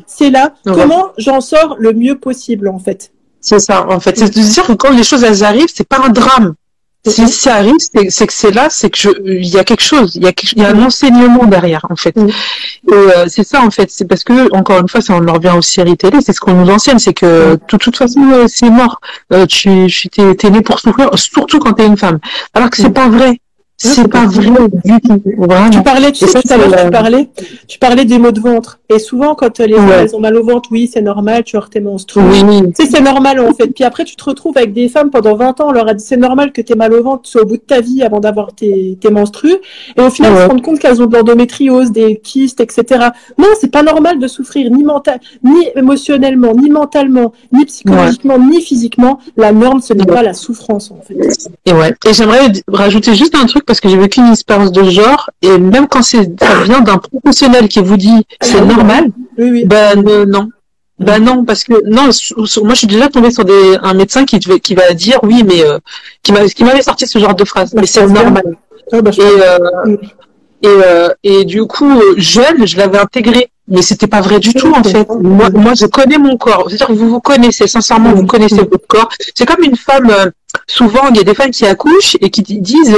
c'est là, comment j'en sors le mieux possible, en fait. C'est ça, en fait. C'est de dire que quand les choses, elles arrivent, c'est pas un drame. Si ça arrive, c'est que c'est là, c'est que il y a quelque chose, il y a un enseignement derrière, en fait. Et c'est ça, en fait, c'est parce que, encore une fois, ça on en revient aux séries télé, c'est ce qu'on nous enseigne, c'est que de toute façon, c'est mort. T'es né pour souffrir, surtout quand t'es une femme. Alors que c'est pas vrai. C'est pas vrai du tout. Vraiment. Tu parlais, tu sais, tout à l'heure, tu parlais des maux de ventre. Et souvent, quand les femmes, elles ont mal au ventre, oui, c'est normal, tu as tes menstrues. Oui. Tu sais, c'est normal, en fait. Puis après, tu te retrouves avec des femmes pendant 20 ans, on leur a dit, c'est normal que tu aies mal au ventre, soit au bout de ta vie avant d'avoir tes menstrues. Et au final, elles se rendent compte qu'elles ont de l'endométriose, des kystes, etc. Non, c'est pas normal de souffrir, ni émotionnellement, ni mentalement, ni psychologiquement, ni physiquement. La norme, ce n'est pas la souffrance, en fait. Et j'aimerais rajouter juste un truc parce que j'ai vécu une expérience de genre et même quand ça vient d'un professionnel qui vous dit c'est normal, non. Non, parce que moi je suis déjà tombée sur un médecin qui va dire oui, mais qui m'avait sorti ce genre de phrase, mais c'est normal. Et du coup jeune, je l'avais intégré, mais c'était pas vrai du tout en fait. Moi je connais mon corps, c'est-à-dire que vous connaissez sincèrement, vous connaissez votre corps. C'est comme une femme, souvent il y a des femmes qui accouchent et qui disent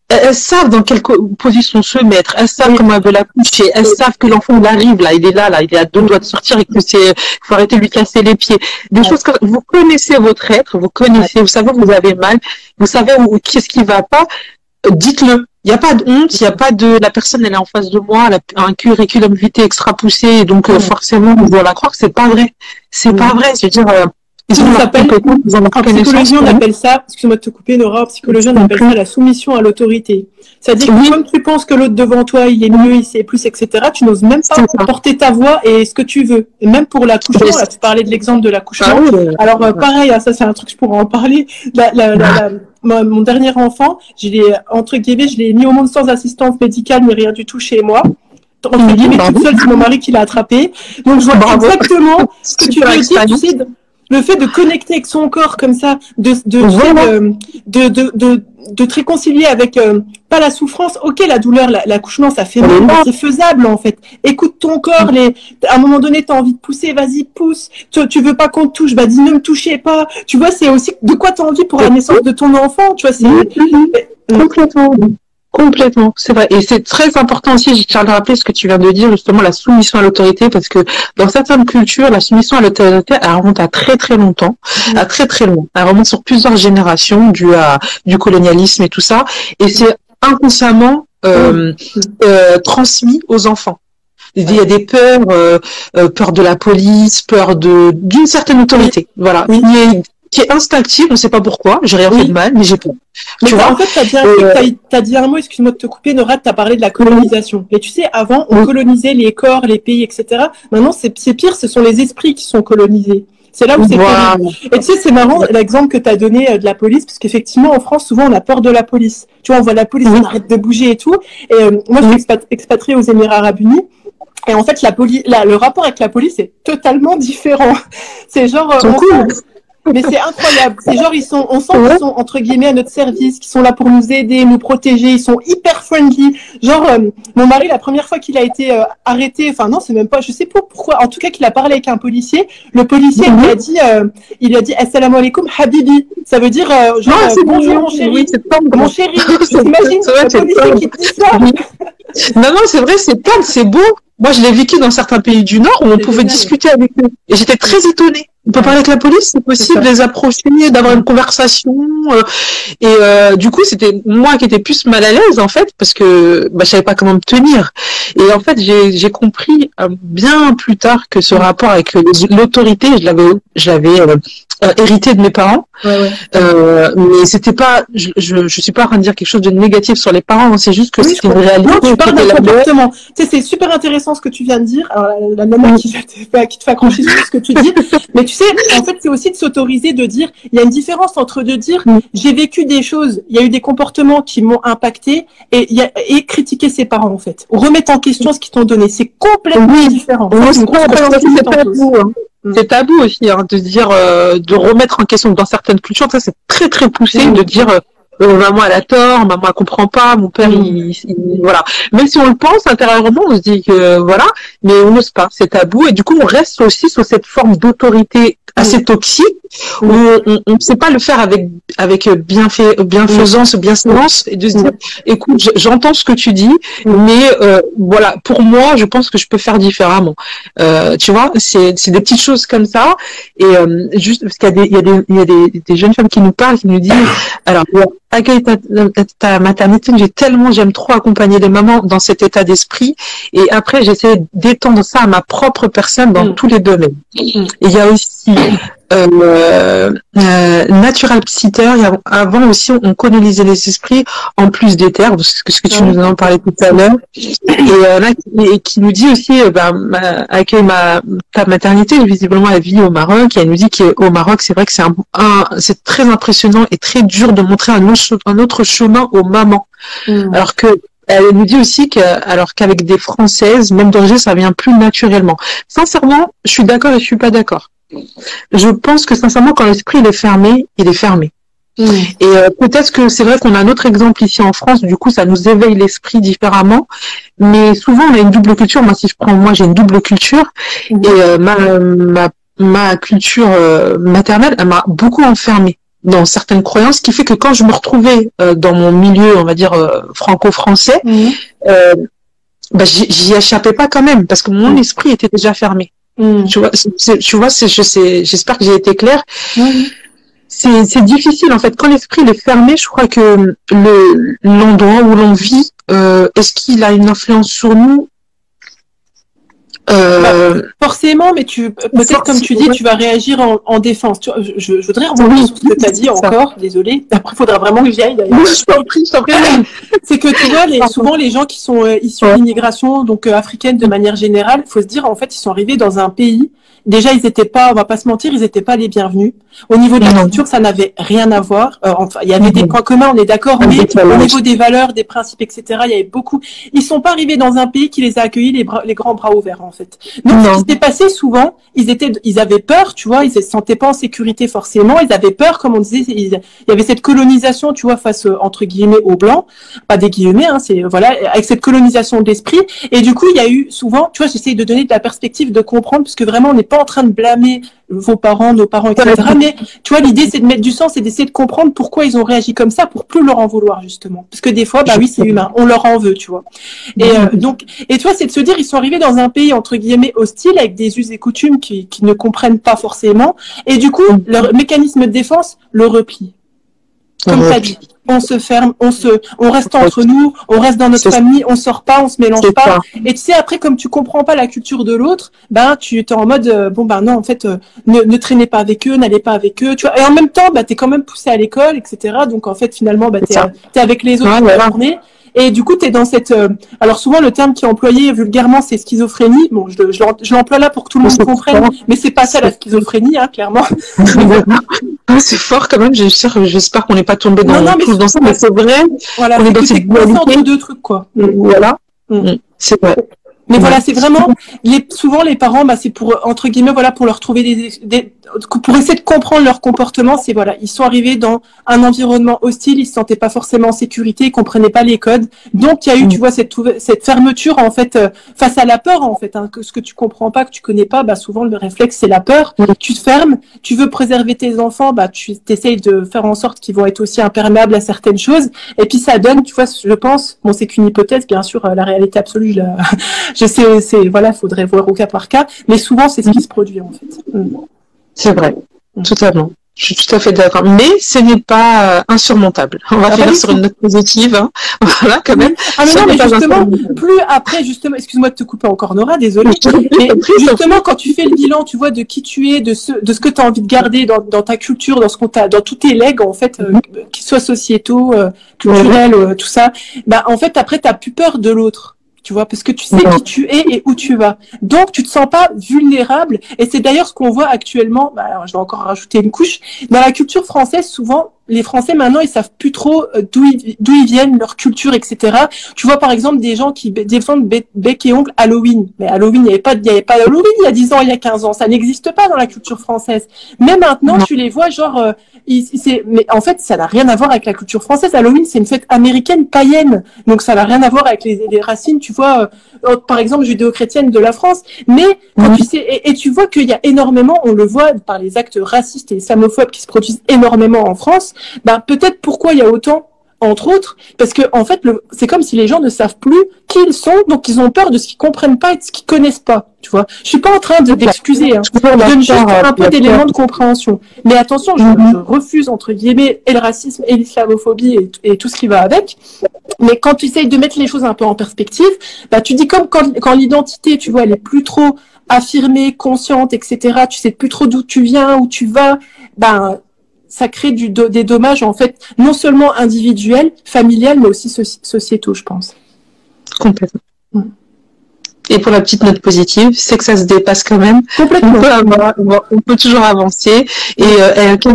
elles savent dans quelle position se mettre, elles savent comment elles veulent accoucher, elles savent que l'enfant il arrive là, il est là, il est à 2 doigts de sortir et que faut arrêter de lui casser les pieds. Des choses que vous connaissez votre être, vous connaissez, vous savez où vous avez mal, vous savez qu'est-ce qui va pas, dites-le. Il n'y a pas de honte, il n'y a pas de la personne elle est en face de moi, elle a un curriculum vitae extra poussé et donc forcément on doit la croire que c'est pas vrai. C'est pas vrai, je veux dire en psychologie, on appelle ça, excuse-moi de te couper, Nora, en psychologie, on appelle ça la soumission à l'autorité. C'est-à-dire que comme tu penses que l'autre devant toi, il est mieux, il sait plus, etc., tu n'oses même pas porter ta voix et ce que tu veux. Et même pour l'accouchement, là, tu parlais de l'exemple de l'accouchement. Alors, pareil, ça, c'est un truc, je pourrais en parler. Mon dernier enfant, entre guillemets, je l'ai mis au monde sans assistance médicale, ni rien du tout chez moi. Entre guillemets, toute seule, c'est mon mari qui l'a attrapé. Donc, je vois exactement ce que tu veux dire, tu sais, le fait de connecter avec son corps comme ça, de te réconcilier avec pas la souffrance, ok la douleur, l'accouchement ça fait mal, c'est faisable en fait. Écoute ton corps, à un moment donné t'as envie de pousser, vas-y pousse. Tu veux pas qu'on te touche, bah dis ne me touchez pas. Tu vois c'est aussi de quoi t'as envie pour la naissance de ton enfant, tu vois c'est Complètement, c'est vrai. Et c'est très important aussi, je tiens à le rappeler ce que tu viens de dire, justement, la soumission à l'autorité, parce que dans certaines cultures, la soumission à l'autorité, elle remonte à très très longtemps, à très très loin. Elle remonte sur plusieurs générations du colonialisme et tout ça. Et c'est inconsciemment transmis aux enfants. Il y a des peurs, peur de la police, peur d'une certaine autorité. Voilà. Qui est instinctive, on ne sait pas pourquoi, j'ai rien fait de mal, mais j'ai peur. Tu vois, en fait, t'as dit un mot, excuse-moi de te couper, Nora, t'as parlé de la colonisation. Et tu sais, avant, on colonisait les corps, les pays, etc. Maintenant, c'est pire, ce sont les esprits qui sont colonisés. C'est là où c'est terrible. Et tu sais, c'est marrant l'exemple que tu as donné de la police, parce qu'effectivement, en France, souvent, on a peur de la police. Tu vois, on voit la police, on arrête de bouger et tout. Et moi, je suis expatriée aux Émirats Arabes Unis. Et en fait, le rapport avec la police est totalement différent. C'est genre... Mais c'est incroyable. C'est genre, on sent qu'ils sont, entre guillemets, à notre service, qu'ils sont là pour nous aider, nous protéger. Ils sont hyper friendly. Genre, mon mari, la première fois qu'il a été arrêté, enfin, non, c'est même pas, je sais pas pourquoi. En tout cas, qu'il a parlé avec un policier. Le policier, il lui a dit, assalamu alaikum, habibi. Ça veut dire, genre, bonjour, mon chéri. Oui, mon chéri. T'imagines, le policier qui te dit ça. Non, c'est vrai, c'est calme, c'est beau. Moi, je l'ai vécu dans certains pays du Nord où on pouvait discuter avec eux. Et j'étais très étonnée. On peut parler avec la police, c'est possible de les approcher, d'avoir une conversation. Du coup, c'était moi qui étais plus mal à l'aise, en fait, parce que je savais pas comment me tenir. Et en fait, j'ai compris bien plus tard que ce rapport avec l'autorité, je l'avais hérité de mes parents. Mais c'était pas, je suis pas en train de dire quelque chose de négatif sur les parents, c'est juste que c'est une réalité. Non, tu parles d'un comportement. Tu sais, c'est super intéressant ce que tu viens de dire. Alors, la nana qui te fait accrocher sur ce que tu dis. Mais tu sais, en fait, c'est aussi de s'autoriser de dire, il y a une différence entre de dire, j'ai vécu des choses, il y a eu des comportements qui m'ont impacté et critiquer ses parents, en fait. Ou remettre en question ce qu'ils t'ont donné. C'est complètement différent. C'est tabou aussi, de dire, de remettre en question dans certaines cultures. Ça, c'est très, très poussé de dire, maman elle a tort, maman elle comprend pas, mon père il voilà. Même si on le pense intérieurement, on se dit que voilà, mais on n'ose pas, c'est tabou, et du coup on reste aussi sur cette forme d'autorité assez toxique, où on ne sait pas le faire avec bienfaisance ou bienséance, et de se dire, écoute, j'entends ce que tu dis, mais voilà, pour moi, je pense que je peux faire différemment. Tu vois, c'est des petites choses comme ça, et juste parce qu'il y a des jeunes femmes qui nous parlent, qui nous disent, alors accueille ta maternité, j'aime trop accompagner les mamans dans cet état d'esprit, et après j'essaie d'étendre ça à ma propre personne dans tous les domaines. Et il y a aussi Natural Psyter, avant aussi on colonisait les esprits en plus des terres, ce que tu nous en parlais tout à l'heure, et qui nous dit aussi accueille ta maternité, visiblement elle vit au Maroc, et elle nous dit qu'au Maroc c'est vrai que c'est très impressionnant et très dur de montrer un autre chemin aux mamans, alors que elle nous dit aussi qu'avec des Françaises, même d'origine, ça vient plus naturellement. Sincèrement, je suis d'accord et je suis pas d'accord. Je pense que sincèrement, quand l'esprit il est fermé, il est fermé. Et peut-être que c'est vrai qu'on a un autre exemple ici en France, du coup ça nous éveille l'esprit différemment, mais souvent on a une double culture. Moi j'ai une double culture, et ma culture maternelle, elle m'a beaucoup enfermée dans certaines croyances, qui fait que quand je me retrouvais dans mon milieu, on va dire franco-français, j'y échappais pas quand même, parce que mon esprit était déjà fermé. Tu vois, j'espère que j'ai été claire. C'est difficile en fait. Quand l'esprit est fermé, je crois que l'endroit où l'on vit, est-ce qu'il a une influence sur nous? Forcément, mais peut-être comme tu dis, tu vas réagir en défense. Je voudrais rebondir sur ce que tu as dit encore, désolée. Après, il faudra vraiment que j'y aille d'ailleurs. Je t'en prie. C'est que tu vois, souvent les gens qui sont issus de l'immigration, donc africaine de manière générale, il faut se dire en fait, ils sont arrivés dans un pays. Déjà, ils étaient pas, on va pas se mentir, ils étaient pas les bienvenus. Au niveau de la culture, ça n'avait rien à voir. Enfin, il y avait des points communs, on est d'accord, mais au niveau des valeurs, des principes, etc., il y avait beaucoup. Ils sont pas arrivés dans un pays qui les a accueillis les grands bras ouverts, en fait. Donc, ce qui s'est passé souvent, ils avaient peur, tu vois, ils se sentaient pas en sécurité forcément, ils avaient peur, comme on disait, il y avait cette colonisation, tu vois, face, entre guillemets, aux blancs. Pas des guillemets, hein, voilà, avec cette colonisation de l'esprit. Et du coup, il y a eu souvent, tu vois, j'essaie de donner de la perspective, de comprendre, parce que vraiment, on n'est pas en train de blâmer vos parents, nos parents, etc. Mais tu vois, l'idée c'est de mettre du sens et d'essayer de comprendre pourquoi ils ont réagi comme ça, pour plus leur en vouloir justement. Parce que des fois, oui, c'est humain, on leur en veut, tu vois. Et et tu vois, c'est de se dire, ils sont arrivés dans un pays entre guillemets hostile, avec des us et coutumes qui ne comprennent pas forcément, et du coup, leur mécanisme de défense, le repli. Comme tu as dit, on se ferme, on reste entre nous, on reste dans notre famille, on sort pas, on se mélange pas. Et tu sais, après, comme tu comprends pas la culture de l'autre, tu es en mode, non, en fait, ne traînez pas avec eux, n'allez pas avec eux, tu vois. Et en même temps, t'es quand même poussé à l'école, etc. Donc, en fait, finalement, t'es avec les autres toute la journée. Et du coup, tu es dans cette... alors souvent, le terme qui est employé vulgairement, c'est schizophrénie. Bon, je l'emploie là pour que tout le monde comprenne, mais c'est pas ça la schizophrénie, hein, clairement. C'est fort quand même, j'espère qu'on n'est pas tombé dans ça, mais c'est vrai. Voilà, on est dans cette dualité entre deux trucs, quoi. Voilà, c'est vrai. Mais voilà, c'est vraiment souvent les parents, c'est pour entre guillemets pour leur trouver pour essayer de comprendre leur comportement. C'est ils sont arrivés dans un environnement hostile, ils se sentaient pas forcément en sécurité, ils comprenaient pas les codes. Donc il y a eu, tu vois, cette fermeture en fait face à la peur en fait. Que ce que tu comprends pas, que tu connais pas, souvent le réflexe c'est la peur. Tu te fermes, tu veux préserver tes enfants, tu essayes de faire en sorte qu'ils vont être aussi imperméables à certaines choses. Et puis ça donne, tu vois, je pense, c'est qu'une hypothèse, bien sûr, la réalité absolue. Je sais, faudrait voir au cas par cas, mais souvent c'est ce qui se produit en fait. C'est vrai, totalement. Je suis tout à fait d'accord. Mais ce n'est pas insurmontable. On va finir sur une note positive. Hein. Voilà, quand même. Mais non, mais justement, plus après, excuse-moi de te couper encore, Nora, désolée. Mais justement, quand tu fais le bilan, tu vois, de qui tu es, de ce que tu as envie de garder dans ta culture, dans tous tes legs, en fait, qu'ils soient sociétaux, culturels, tout ça, en fait, après, tu n'as plus peur de l'autre. Tu vois, parce que tu sais qui tu es et où tu vas. Donc, tu te sens pas vulnérable. Et c'est d'ailleurs ce qu'on voit actuellement. Alors, je vais encore rajouter une couche. Dans la culture française, souvent, les Français maintenant, ils savent plus trop d'où ils viennent, leur culture, etc. Tu vois par exemple des gens qui défendent bec et ongle Halloween. Mais Halloween, il y avait pas Halloween il y a 10 ans, il y a 15 ans. Ça n'existe pas dans la culture française. Mais maintenant, tu les vois genre, mais en fait, ça n'a rien à voir avec la culture française. Halloween, c'est une fête américaine païenne. Donc ça n'a rien à voir avec les racines, tu vois, par exemple, judéo-chrétiennes de la France. Mais quand tu sais, et tu vois qu'il y a énormément, on le voit par les actes racistes et islamophobes qui se produisent énormément en France, ben, peut-être pourquoi il y a autant, entre autres, parce que en fait, c'est comme si les gens ne savent plus qui ils sont, donc ils ont peur de ce qu'ils comprennent pas et de ce qu'ils connaissent pas, tu vois. Je suis pas en train d'excuser, hein. Je donne juste un peu d'éléments de compréhension. Mais attention, je refuse, entre guillemets, et le racisme et l'islamophobie et tout ce qui va avec. Mais quand tu essayes de mettre les choses un peu en perspective, bah, tu dis comme quand l'identité, tu vois, elle est plus trop affirmée, consciente, etc., tu sais plus trop d'où tu viens, où tu vas, ben, ça crée des dommages, en fait, non seulement individuels, familiales, mais aussi sociétaux, je pense. Complètement. Et pour la petite note positive, c'est que ça se dépasse quand même. Complètement. On peut toujours avancer. Et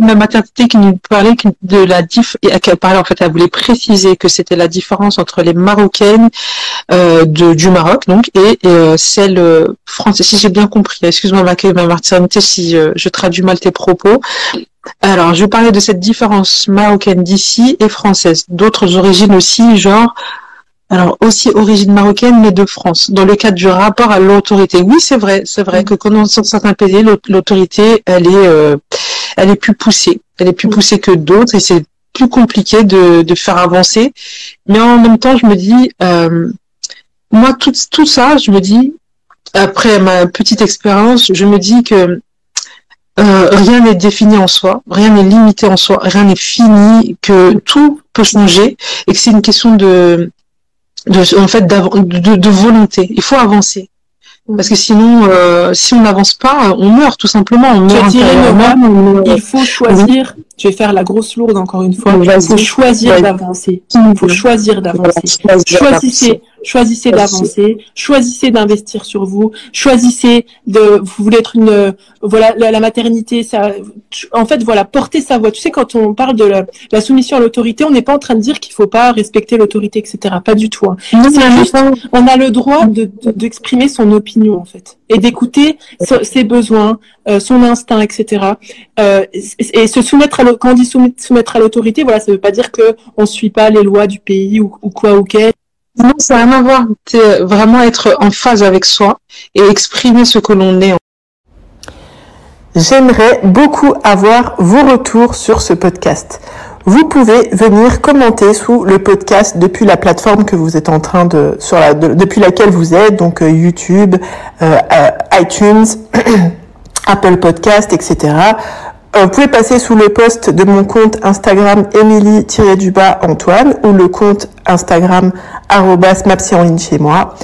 ma maternité qui nous parlait de la elle voulait préciser que c'était la différence entre les Marocaines du Maroc, donc, et celles françaises. Si j'ai bien compris, excuse-moi ma maternité si je traduis mal tes propos. Alors, je parlais de cette différence marocaine d'ici et française. D'autres origines aussi, genre, alors aussi origine marocaine, mais de France. Dans le cadre du rapport à l'autorité. Oui, c'est vrai que quand on sort certains pays, l'autorité, elle est plus poussée. Elle est plus poussée que d'autres et c'est plus compliqué de faire avancer. Mais en même temps, je me dis, moi, tout ça, je me dis, après ma petite expérience, je me dis que rien n'est défini en soi, rien n'est limité en soi, rien n'est fini, que tout peut changer et que c'est une question de volonté. Il faut avancer. Parce que sinon, si on n'avance pas, on meurt tout simplement. On meurt il faut choisir. Oui. Je vais faire la grosse lourde encore une fois. Il faut choisir d'avancer. Il faut choisir d'avancer. Choisissez d'avancer. Choisissez d'investir sur vous. Choisissez vous voulez être la maternité, ça, en fait, voilà, porter sa voix. Tu sais, quand on parle de la soumission à l'autorité, on n'est pas en train de dire qu'il faut pas respecter l'autorité, etc. Pas du tout. Hein. C'est juste, on a le droit d'exprimer son opinion, en fait, et d'écouter ses besoins, son instinct, etc. Et se soumettre quand on dit soumettre à l'autorité, voilà, ça veut pas dire que on suit pas les lois du pays ou quoi ou qu'est. Non, ça n'a rien à voir. C'est vraiment être en phase avec soi et exprimer ce que l'on est. J'aimerais beaucoup avoir vos retours sur ce podcast. Vous pouvez venir commenter sous le podcast depuis la plateforme que vous êtes en train depuis laquelle vous êtes, donc YouTube, iTunes, Apple Podcast, etc. Vous pouvez passer sous le post de mon compte Instagram Emily-Antoine ou le compte Instagram @mapsy en ligne chez moi.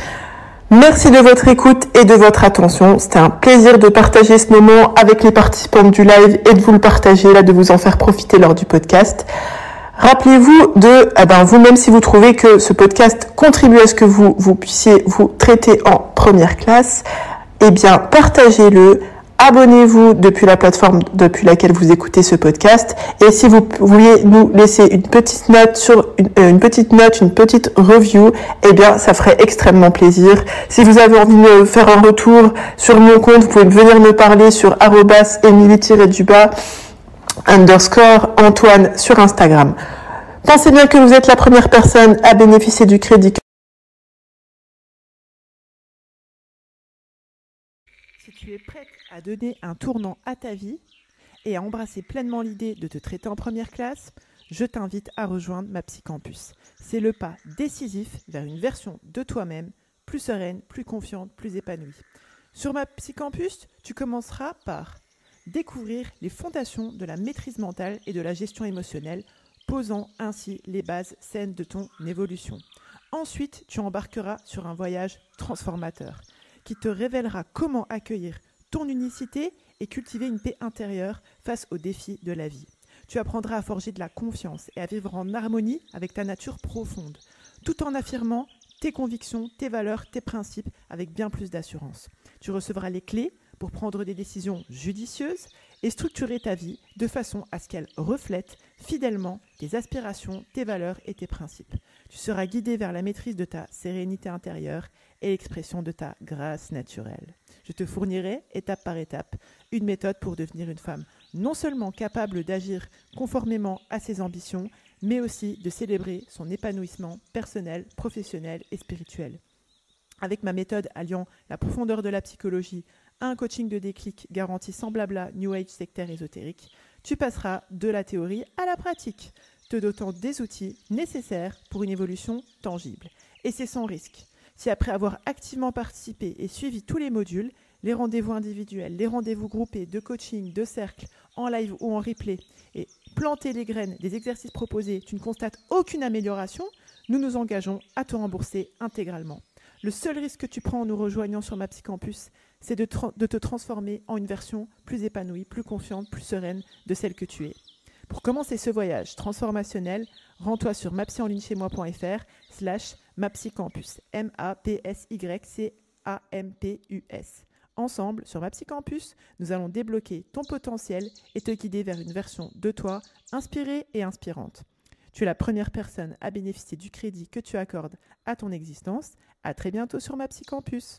Merci de votre écoute et de votre attention. C'était un plaisir de partager ce moment avec les participants du live et de vous le partager, de vous en faire profiter lors du podcast. Rappelez-vous vous-même, si vous trouvez que ce podcast contribue à ce que vous puissiez vous traiter en première classe, partagez-le. Abonnez-vous depuis la plateforme depuis laquelle vous écoutez ce podcast. Et si vous vouliez nous laisser une petite note une petite review, ça ferait extrêmement plaisir. Si vous avez envie de me faire un retour sur mon compte, vous pouvez venir me parler sur @Emily_Antoine sur Instagram. Pensez bien que vous êtes la première personne à bénéficier du crédit. Si tu es prête à donner un tournant à ta vie et à embrasser pleinement l'idée de te traiter en première classe, je t'invite à rejoindre Mapsy Campus. C'est le pas décisif vers une version de toi-même plus sereine, plus confiante, plus épanouie. Sur Mapsy Campus, tu commenceras par découvrir les fondations de la maîtrise mentale et de la gestion émotionnelle, posant ainsi les bases saines de ton évolution. Ensuite, tu embarqueras sur un voyage transformateur qui te révélera comment accueillir ton unicité et cultiver une paix intérieure face aux défis de la vie. Tu apprendras à forger de la confiance et à vivre en harmonie avec ta nature profonde, tout en affirmant tes convictions, tes valeurs, tes principes avec bien plus d'assurance. Tu recevras les clés pour prendre des décisions judicieuses et structurer ta vie de façon à ce qu'elle reflète fidèlement tes aspirations, tes valeurs et tes principes. Tu seras guidé vers la maîtrise de ta sérénité intérieure et l'expression de ta grâce naturelle. Je te fournirai, étape par étape, une méthode pour devenir une femme non seulement capable d'agir conformément à ses ambitions, mais aussi de célébrer son épanouissement personnel, professionnel et spirituel. Avec ma méthode alliant la profondeur de la psychologie à un coaching de déclic garanti sans blabla, New Age sectaire ésotérique, tu passeras de la théorie à la pratique, te dotant des outils nécessaires pour une évolution tangible. Et c'est sans risque. Si après avoir activement participé et suivi tous les modules, les rendez-vous individuels, les rendez-vous groupés, de coaching, de cercle, en live ou en replay, et planter les graines des exercices proposés, tu ne constates aucune amélioration, nous nous engageons à te rembourser intégralement. Le seul risque que tu prends en nous rejoignant sur ma Psycampus, c'est de te transformer en une version plus épanouie, plus confiante, plus sereine de celle que tu es. Pour commencer ce voyage transformationnel, rends-toi sur mapsyanlinchemois.fr/mapsycampus, MAPSYCAMPUS. Ensemble, sur Mapsycampus, nous allons débloquer ton potentiel et te guider vers une version de toi inspirée et inspirante. Tu es la première personne à bénéficier du crédit que tu accordes à ton existence. À très bientôt sur Mapsycampus.